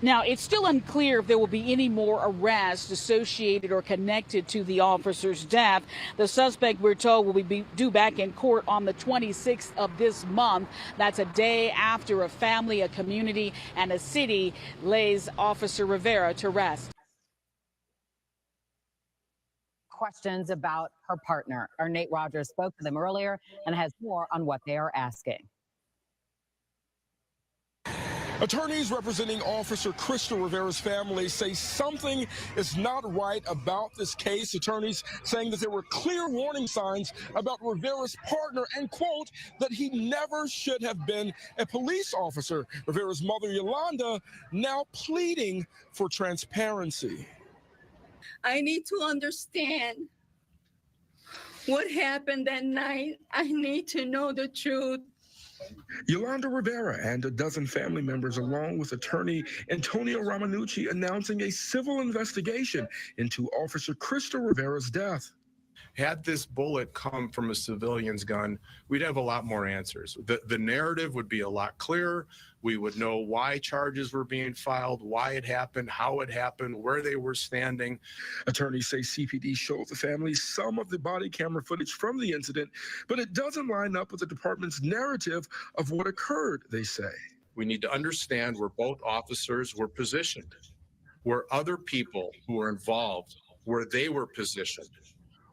Speaker 7: Now, it's still unclear if there will be any more arrests associated or connected to the officer's death. The suspect, we're told, will be due back in court on the 26th of this month. That's a day after a family, a community, and a city lays Officer Rivera to rest.
Speaker 16: Questions about her partner. Our Nate Rogers spoke to them earlier and has more on what they are asking.
Speaker 17: Attorneys representing Officer Crystal Rivera's family say something is not right about this case. Attorneys saying that there were clear warning signs about Rivera's partner and, quote, that he never should have been a police officer. Rivera's mother, Yolanda, now pleading for transparency.
Speaker 18: I need to understand what happened that night. I need to know the truth.
Speaker 17: Yolanda Rivera and a dozen family members, along with attorney Antonio Ramanucci, announcing a civil investigation into Officer Crystal Rivera's death.
Speaker 19: Had this bullet come from a civilian's gun, we'd have a lot more answers. The narrative would be a lot clearer. We would know why charges were being filed, why it happened, how it happened, where they were standing.
Speaker 17: Attorneys say CPD showed the family some of the body camera footage from the incident, but it doesn't line up with the department's narrative of what occurred, they say.
Speaker 19: We need to understand where both officers were positioned, where other people who were involved, where they were positioned.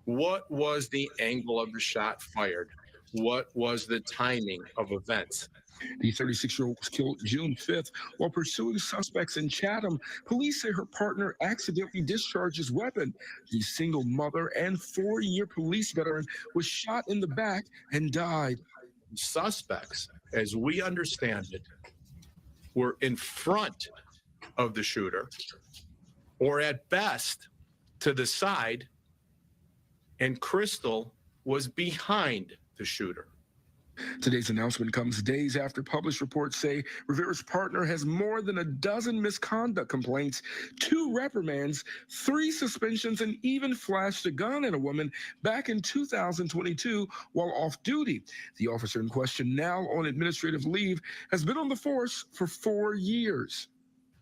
Speaker 19: What was the angle of the shot fired? What was the timing of events?
Speaker 17: The 36-year-old was killed June 5th while pursuing suspects in Chatham. Police say her partner accidentally discharged his weapon. The single mother and 4-year police veteran was shot in the back and died.
Speaker 19: Suspects, as we understand it, were in front of the shooter, or at best to the side, and Crystal was behind the shooter.
Speaker 17: Today's announcement comes days after published reports say Rivera's partner has more than a dozen misconduct complaints, 2 reprimands, 3 suspensions, and even flashed a gun at a woman back in 2022 while off duty. The officer in question, now on administrative leave, has been on the force for 4 years.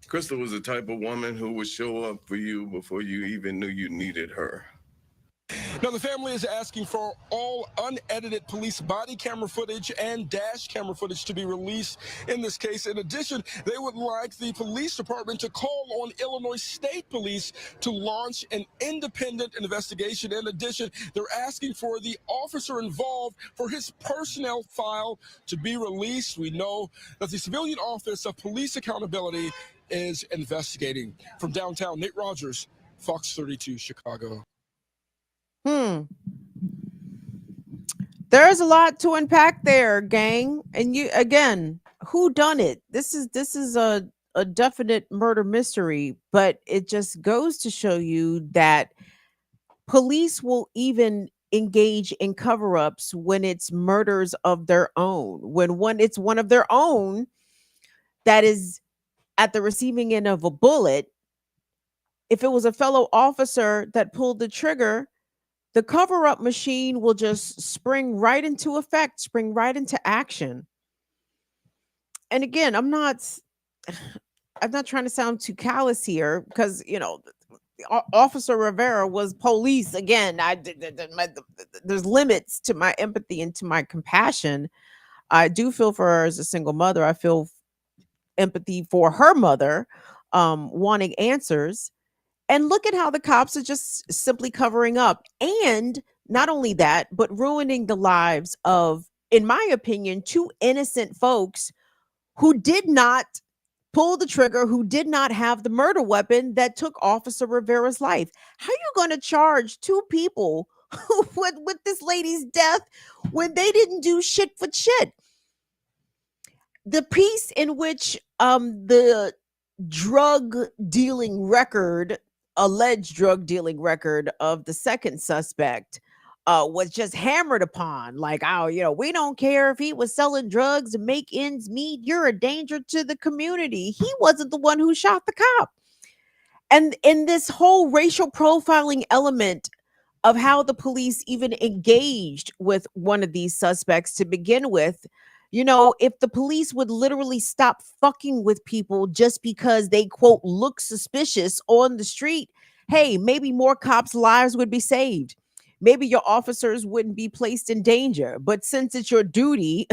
Speaker 20: Crystal was the type of woman who would show up for you before you even knew you needed her.
Speaker 17: Now, the family is asking for all unedited police body camera footage and dash camera footage to be released in this case. In addition, they would like the police department to call on Illinois State Police to launch an independent investigation. In addition, they're asking for the officer involved for his personnel file to be released. We know that the Civilian Office of Police Accountability is investigating. From downtown, Nate Rogers, Fox 32, Chicago.
Speaker 1: There's a lot to unpack there, gang. And you, again, who done it? This is a definite murder mystery, but it just goes to show you that police will even engage in cover-ups when it's murders of their own. When it's one of their own that is at the receiving end of a bullet. If it was a fellow officer that pulled the trigger, the cover-up machine will just spring right into effect, spring right into action. And again, I'm not trying to sound too callous here because, you know, Officer Rivera was police. Again, there's limits to my empathy and to my compassion. I do feel for her as a single mother. I feel empathy for her mother, wanting answers. And look at how the cops are just simply covering up. And not only that, but ruining the lives of, in my opinion, 2 innocent folks who did not pull the trigger, who did not have the murder weapon that took Officer Rivera's life. How are you going to charge 2 people with this lady's death when they didn't do shit for shit? The piece in which the alleged drug dealing record of the second suspect was just hammered upon, like, oh, you know, we don't care if he was selling drugs to make ends meet. You're a danger to the community. He wasn't the one who shot the cop. And in this whole racial profiling element of how the police even engaged with one of these suspects to begin with, you know, if the police would literally stop fucking with people just because they, quote, look suspicious on the street, hey, maybe more cops' lives would be saved. Maybe your officers wouldn't be placed in danger. But since it's your duty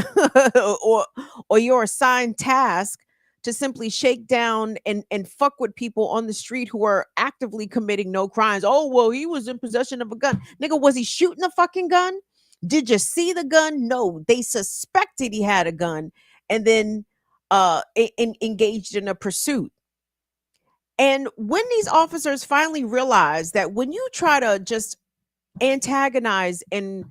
Speaker 1: or your assigned task to simply shake down and fuck with people on the street who are actively committing no crimes. Oh, well, he was in possession of a gun. Nigga, was he shooting a fucking gun? Did you see the gun? No, they suspected he had a gun. And then engaged in a pursuit. And when these officers finally realize that when you try to just antagonize and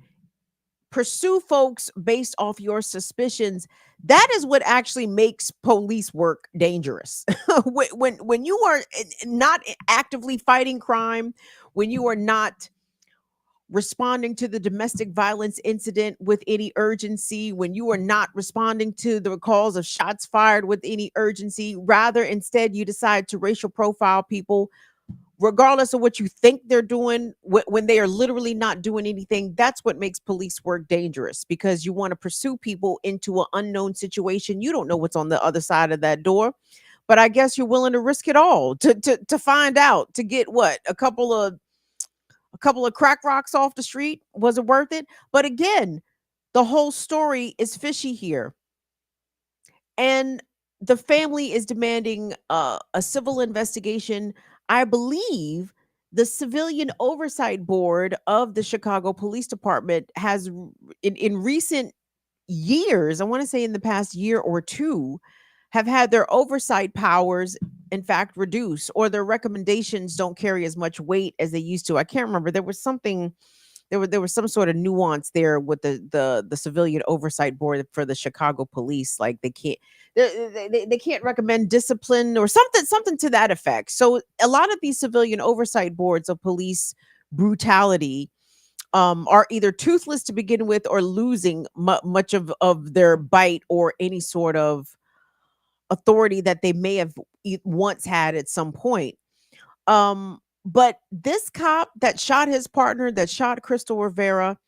Speaker 1: pursue folks based off your suspicions, that is what actually makes police work dangerous. When you are not actively fighting crime, when you are not responding to the domestic violence incident with any urgency, when you are not responding to the calls of shots fired with any urgency, rather instead you decide to racial profile people regardless of what you think they're doing when they are literally not doing anything. That's what makes police work dangerous, because you want to pursue people into an unknown situation. You don't know what's on the other side of that door, but I guess you're willing to risk it all to find out, to get what, a couple of crack rocks off the street. Was it worth it? But again, the whole story is fishy here, and the family is demanding a civil investigation. I believe the Civilian Oversight Board of the Chicago Police Department has, in recent years, I want to say in the past year or two, have had their oversight powers, in fact, reduce, or their recommendations don't carry as much weight as they used to. I can't remember. There was something. There was some sort of nuance there with the Civilian Oversight Board for the Chicago Police. Like they can't recommend discipline or something to that effect. So a lot of these civilian oversight boards of police brutality are either toothless to begin with, or losing much of their bite or any sort of authority that they may have once had at some point. But this cop that shot his partner, that shot Crystal Rivera,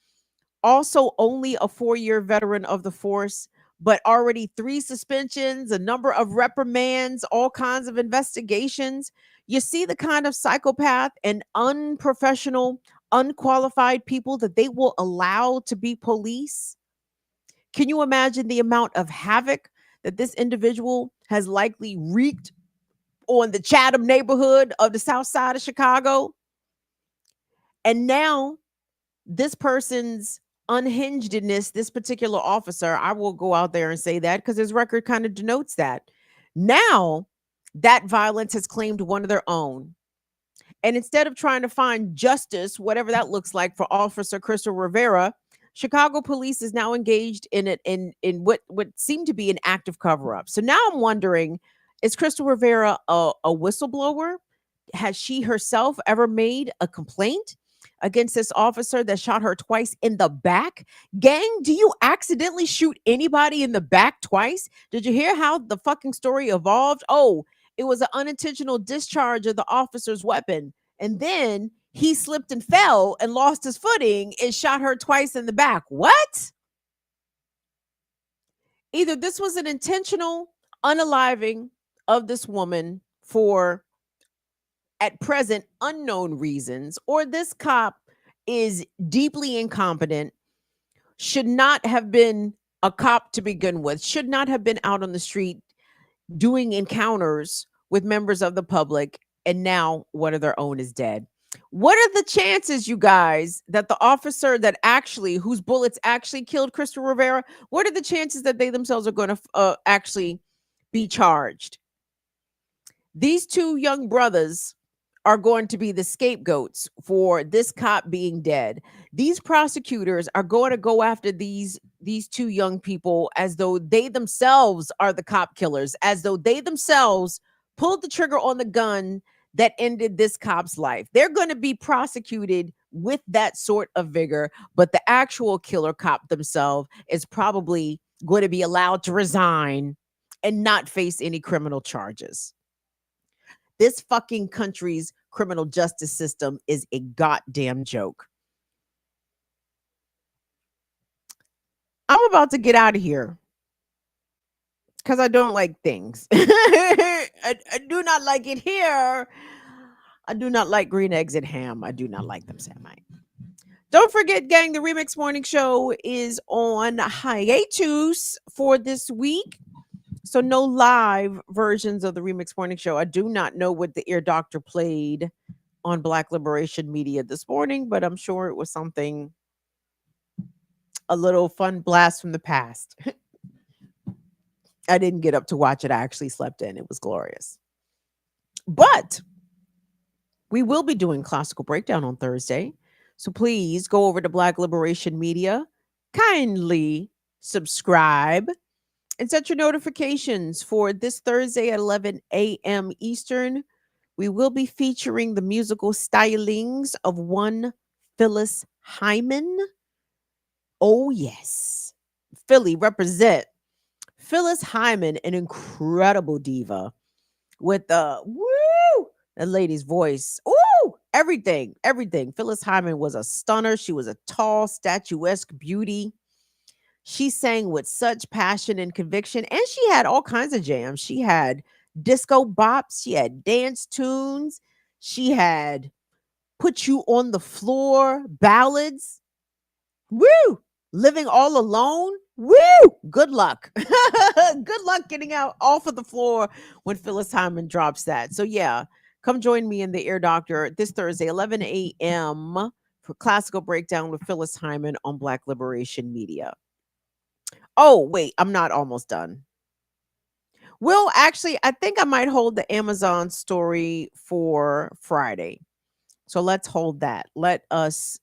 Speaker 1: also only a 4-year veteran of the force, but already 3 suspensions, a number of reprimands, all kinds of investigations. You see the kind of psychopath and unprofessional, unqualified people that they will allow to be police. Can you imagine the amount of havoc that this individual has likely wreaked on the Chatham neighborhood of the South Side of Chicago? And now this person's unhingedness, this particular officer, I will go out there and say that because his record kind of denotes that. Now that violence has claimed one of their own. And instead of trying to find justice, whatever that looks like, for Officer Crystal Rivera, Chicago police is now engaged in it in what seemed to be an active cover-up. So now I'm wondering, is Crystal Rivera a whistleblower? Has she herself ever made a complaint against this officer that shot her twice in the back? Gang, do you accidentally shoot anybody in the back twice? Did you hear how the fucking story evolved? Oh, it was an unintentional discharge of the officer's weapon. And then he slipped and fell and lost his footing and shot her twice in the back. What? Either this was an intentional unaliving of this woman for, at present, unknown reasons, or this cop is deeply incompetent, should not have been a cop to begin with, should not have been out on the street doing encounters with members of the public, and now one of their own is dead. What are the chances, you guys, that the officer that actually, whose bullets actually killed Crystal Rivera, what are the chances that they themselves are going to actually be charged? These 2 young brothers are going to be the scapegoats for this cop being dead. These prosecutors are going to go after these 2 young people as though they themselves are the cop killers, as though they themselves pulled the trigger on the gun that ended this cop's life. They're going to be prosecuted with that sort of vigor, but the actual killer cop themselves is probably going to be allowed to resign and not face any criminal charges. This fucking country's criminal justice system is a goddamn joke. I'm about to get out of here because I don't like things. I do not like it here. I do not like green eggs and ham. I do not like them, Samite. Don't forget, gang, the Remix Morning Show is on hiatus for this week. So no live versions of the Remix Morning Show. I do not know what the ear doctor played on Black Liberation Media this morning, but I'm sure it was something, a little fun blast from the past. I didn't get up to watch it. I actually slept in. It was glorious. But we will be doing Classical Breakdown on Thursday. So please go over to Black Liberation Media, kindly subscribe, and set your notifications for this Thursday at 11 a.m. Eastern. We will be featuring the musical stylings of one Phyllis Hyman. Oh, yes. Philly represent. Phyllis Hyman, an incredible diva with the lady's voice. Ooh, everything. Phyllis Hyman was a stunner. She was a tall, statuesque beauty. She sang with such passion and conviction, and she had all kinds of jams. She had disco bops, she had dance tunes, she had put you on the floor ballads. Woo! Living all alone. Woo! Good luck. Good luck getting out off of the floor when Phyllis Hyman drops that. So yeah, come join me in the Ear Doctor this Thursday, 11 a.m. for Classical Breakdown with Phyllis Hyman on Black Liberation Media. Oh, wait, I'm not almost done. Well, actually, I think I might hold the Amazon story for Friday. So let's hold that. Let us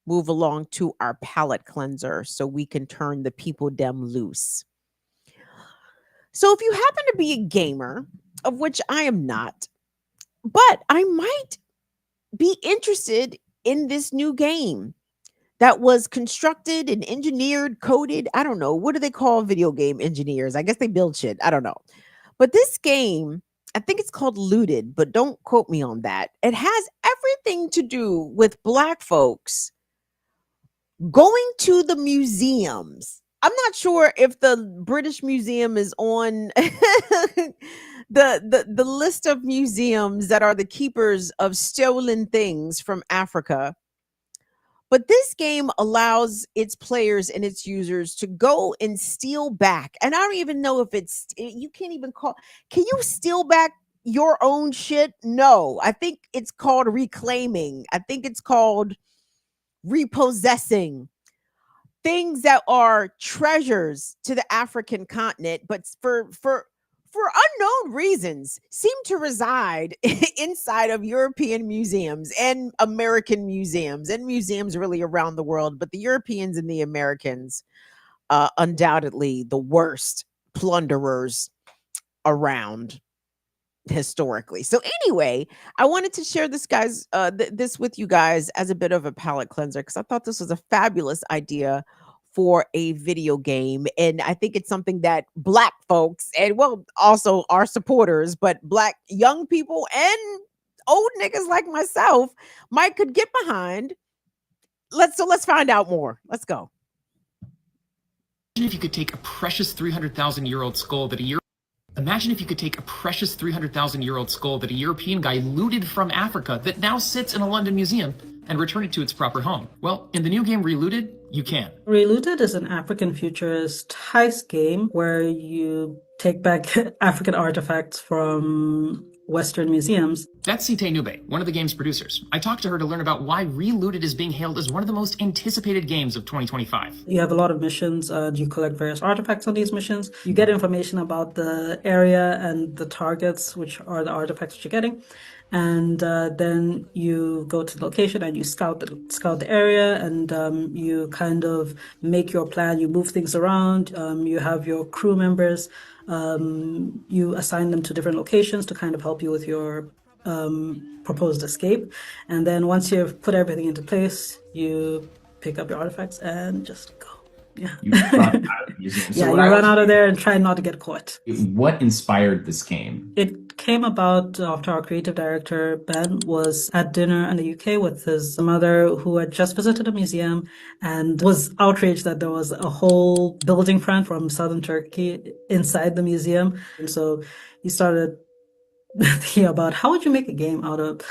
Speaker 1: move along to our palate cleanser so we can turn the people dem loose. So if you happen to be a gamer, of which I am not, but I might be interested in this new game that was constructed and engineered, coded. I don't know. What do they call video game engineers? I guess they build shit. I don't know. But this game, I think it's called Looted, but don't quote me on that. It has everything to do with Black folks going to the museums. I'm not sure if the British Museum is on the list of museums that are the keepers of stolen things from Africa. But this game allows its players and its users to go and steal back. And I don't even know if you can't even can you steal back your own shit? No, I think it's called reclaiming. I think it's called repossessing things that are treasures to the African continent, but for unknown reasons seem to reside inside of European museums and American museums and museums really around the world. But the Europeans and the Americans, undoubtedly the worst plunderers around historically. So anyway, I wanted to share this this with you guys as a bit of a palate cleanser because I thought this was a fabulous idea for a video game. And I think it's something that Black folks and also our supporters, but Black young people and old niggas like myself could get behind. Let's find out more. Let's go.
Speaker 21: Imagine if you could take a precious 300,000-year-old skull that Imagine if you could take a precious 300,000-year-old skull that a European guy looted from Africa that now sits in a London museum and return it to its proper home. Well, in the new game Relooted, you can.
Speaker 22: Relooted is an African futurist heist game where you take back African artifacts from Western museums.
Speaker 21: That's Site Nube, one of the game's producers. I talked to her to learn about why Relooted is being hailed as one of the most anticipated games of 2025.
Speaker 22: You have a lot of missions. You collect various artifacts on these missions. You get information about the area and the targets, which are the artifacts that you're getting. And then you go to the location and you scout the area, and you kind of make your plan. You move things around. You have your crew members. You assign them to different locations to kind of help you with your proposed escape. And then once you've put everything into place, you pick up your artifacts and just go. Yeah.
Speaker 23: You run out of the museum. So
Speaker 22: yeah, you run out of there and try not to get caught.
Speaker 23: What inspired this game?
Speaker 22: It came about after our creative director, Ben, was at dinner in the UK with his mother who had just visited a museum and was outraged that there was a whole building front from southern Turkey inside the museum. And so he started thinking about how would you make a game out of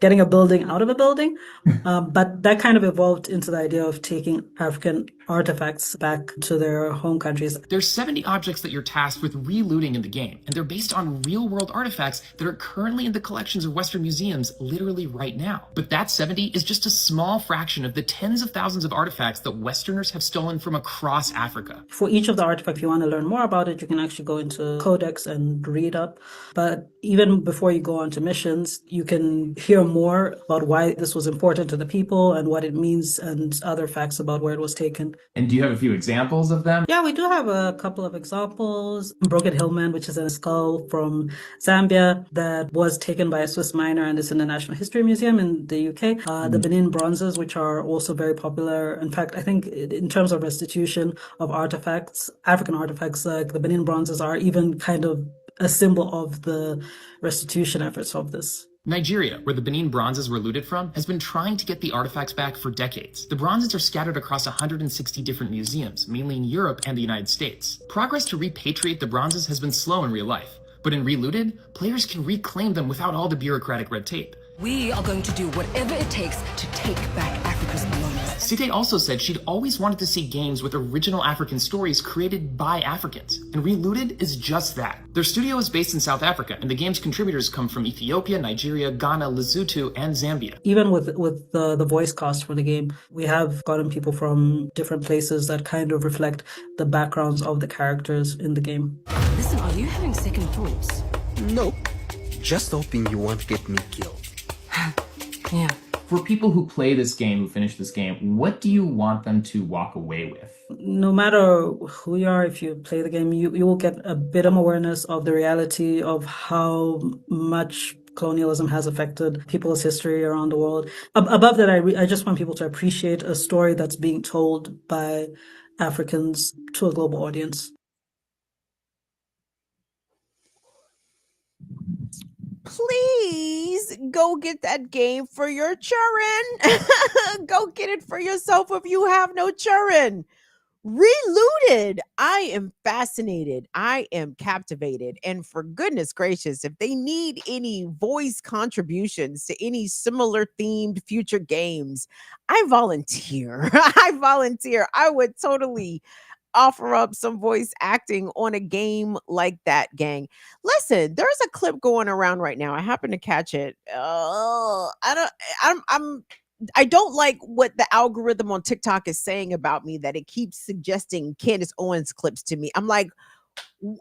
Speaker 22: getting a building out of a building. But that kind of evolved into the idea of taking African artifacts back to their home countries.
Speaker 21: There's 70 objects that you're tasked with relooting in the game, and they're based on real-world artifacts that are currently in the collections of Western museums literally right now. But that 70 is just a small fraction of the tens of thousands of artifacts that Westerners have stolen from across Africa.
Speaker 22: For each of the artifacts, if you want to learn more about it, you can actually go into Codex and read up. But even before you go on to missions, you can hear more about why this was important to the people and what it means and other facts about where it was taken.
Speaker 23: And do you have a few examples of them?
Speaker 22: Yeah, we do have a couple of examples. Broken Hillman, which is a skull from Zambia that was taken by a Swiss miner, and it's in the National History Museum in the UK. The Benin bronzes, which are also very popular. In fact, I think in terms of restitution of artifacts, African artifacts, like the Benin bronzes are even kind of a symbol of the restitution efforts of this.
Speaker 21: Nigeria, where the Benin bronzes were looted from, has been trying to get the artifacts back for decades. The bronzes are scattered across 160 different museums, mainly in Europe and the United States. Progress to repatriate the bronzes has been slow in real life, but in Relooted, players can reclaim them without all the bureaucratic red tape.
Speaker 2: We are going to do whatever it takes to take back Africa's belongings.
Speaker 21: Site also said she'd always wanted to see games with original African stories created by Africans, and Relooted is just that. Their studio is based in South Africa, and the game's contributors come from Ethiopia, Nigeria, Ghana, Lesotho, and Zambia.
Speaker 22: Even with the voice cast for the game, we have gotten people from different places that kind of reflect the backgrounds of the characters in the game.
Speaker 2: Listen, are you having second thoughts?
Speaker 3: No, just hoping you won't get me killed.
Speaker 2: Yeah.
Speaker 23: For people who play this game, who finish this game, what do you want them to walk away with?
Speaker 22: No matter who you are, if you play the game, you will get a bit of awareness of the reality of how much colonialism has affected people's history around the world. Above that, I just want people to appreciate a story that's being told by Africans to a global audience.
Speaker 1: Please go get that game for your children. Go get it for yourself if you have no children. Relooted. I am fascinated. I am captivated. And for goodness gracious, if they need any voice contributions to any similar themed future games, I volunteer. I volunteer. I would totally offer up some voice acting on a game like that, gang. Listen, there's a clip going around right now. I happen to catch it. I don't like what the algorithm on TikTok is saying about me, that it keeps suggesting Candace Owens clips to me. I'm like,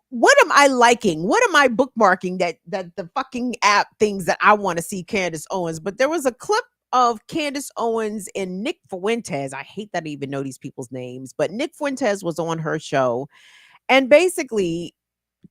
Speaker 1: what am I liking? What am I bookmarking that the fucking app thinks that I want to see Candace Owens? But there was a clip of Candace Owens and Nick Fuentes. I hate that I even know these people's names, but Nick Fuentes was on her show and basically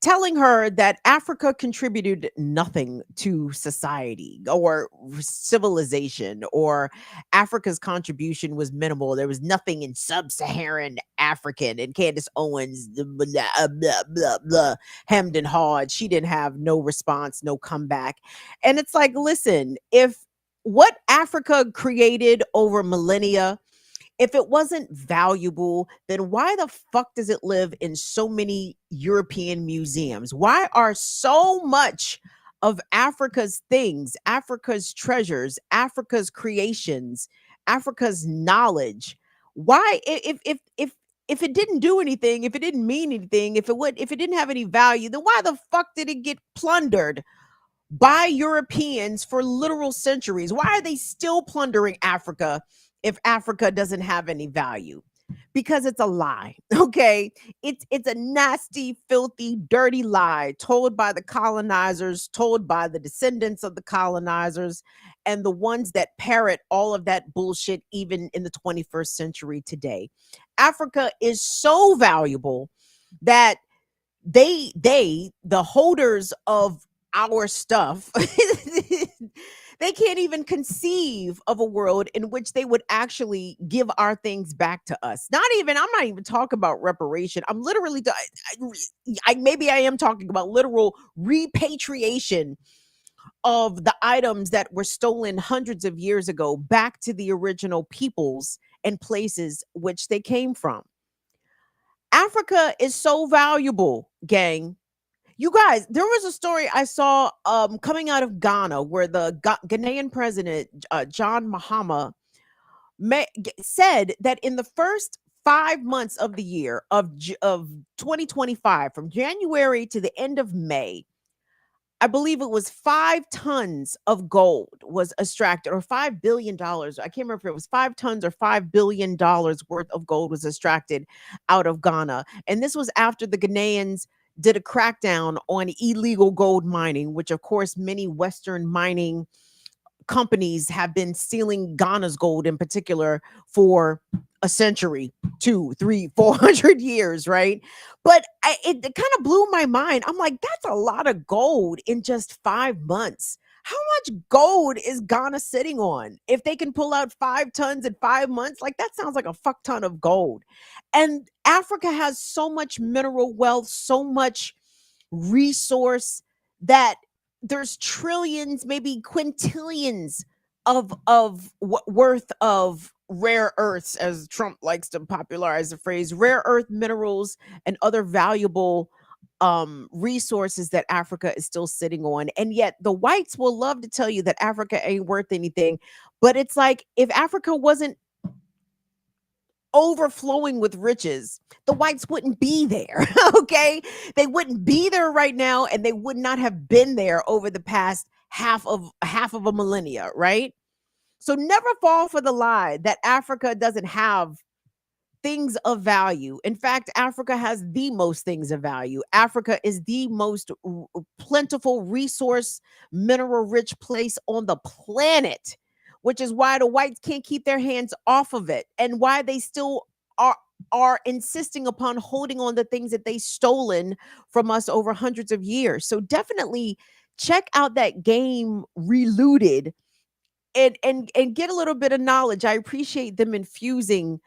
Speaker 1: telling her that Africa contributed nothing to society or civilization, or Africa's contribution was minimal. There was nothing in sub-Saharan African, and Candace Owens, blah, blah, blah, blah, hemmed and hawed. She didn't have no response, no comeback. And it's like, listen, if what Africa created over millennia, if it wasn't valuable, then why the fuck does it live in so many European museums? Why are so much of Africa's things, Africa's treasures, Africa's creations, Africa's knowledge, why, if it didn't do anything, if it didn't mean anything, if it didn't have any value, then why the fuck did it get plundered by Europeans for literal centuries? Why are they still plundering Africa if Africa doesn't have any value? Because it's a lie. Okay, it's a nasty, filthy, dirty lie told by the colonizers, told by the descendants of the colonizers, and the ones that parrot all of that bullshit even in the 21st century today. Africa is so valuable that the holders of our stuff, they can't even conceive of a world in which they would actually give our things back to us. I'm not even talking about reparation. I'm literally, maybe I am talking about literal repatriation of the items that were stolen hundreds of years ago back to the original peoples and places which they came from. Africa is so valuable, gang. You guys, there was a story I saw coming out of Ghana where the Ghanaian president, John Mahama, said that in the first 5 months of the year of 2025, from January to the end of May, I believe it was 5 tons of gold was extracted, or $5 billion. I can't remember if it was 5 tons or $5 billion worth of gold was extracted out of Ghana. And this was after the Ghanaians did a crackdown on illegal gold mining, which of course many Western mining companies have been stealing Ghana's gold in particular for a century, 200, 300, 400 years, right? But it kind of blew my mind. I'm like, that's a lot of gold in just 5 months. How much gold is Ghana sitting on? If they can pull out 5 tons in 5 months, like that sounds like a fuck ton of gold. And Africa has so much mineral wealth, so much resource, that there's trillions, maybe quintillions of worth of rare earths, as Trump likes to popularize the phrase, rare earth minerals and other valuable resources that Africa is still sitting on. And yet the whites will love to tell you that Africa ain't worth anything. But it's like, if Africa wasn't overflowing with riches, the whites wouldn't be there. Okay, they wouldn't be there right now, and they would not have been there over the past half of a millennia, right? So never fall for the lie that Africa doesn't have things of value. In fact, Africa has the most things of value. Africa is the most plentiful resource, mineral rich place on the planet, which is why the whites can't keep their hands off of it, and why they still are insisting upon holding on to things that they stolen from us over hundreds of years. So definitely check out that game Relooted, and get a little bit of knowledge. I appreciate them infusing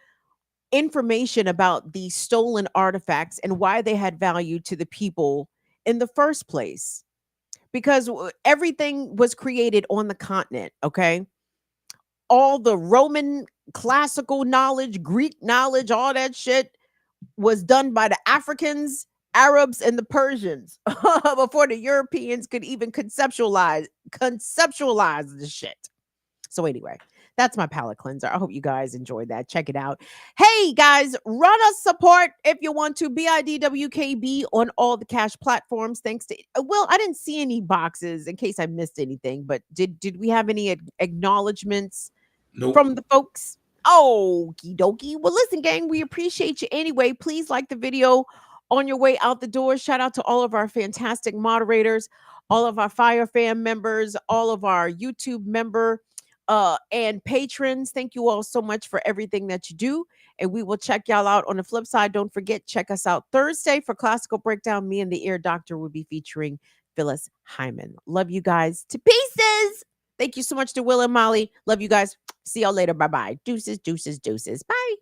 Speaker 1: information about these stolen artifacts and why they had value to the people in the first place, because everything was created on the continent. Okay, all the Roman classical knowledge, Greek knowledge, all that shit was done by the Africans, Arabs, and the Persians before the Europeans could even conceptualize the shit. So anyway, that's my palate cleanser. I hope you guys enjoyed that. Check it out. Hey guys, run us support if you want to. BIDWKB on all the cash platforms. Thanks to Will. I didn't see any boxes in case I missed anything, but did we have any acknowledgments from the folks? Okie dokie. Well, listen, gang, we appreciate you anyway. Please like the video on your way out the door. Shout out to all of our fantastic moderators, all of our Fire Fam members, all of our YouTube member and patrons. Thank you all so much for everything that you do, and we will check y'all out on the flip side. Don't forget, check us out Thursday for Classical Breakdown. Me and the Ear Doctor will be featuring Phyllis Hyman. Love you guys to pieces. Thank you so much to Will and Molly. Love you guys. See y'all later. Bye bye. Deuces, deuces, deuces. Bye.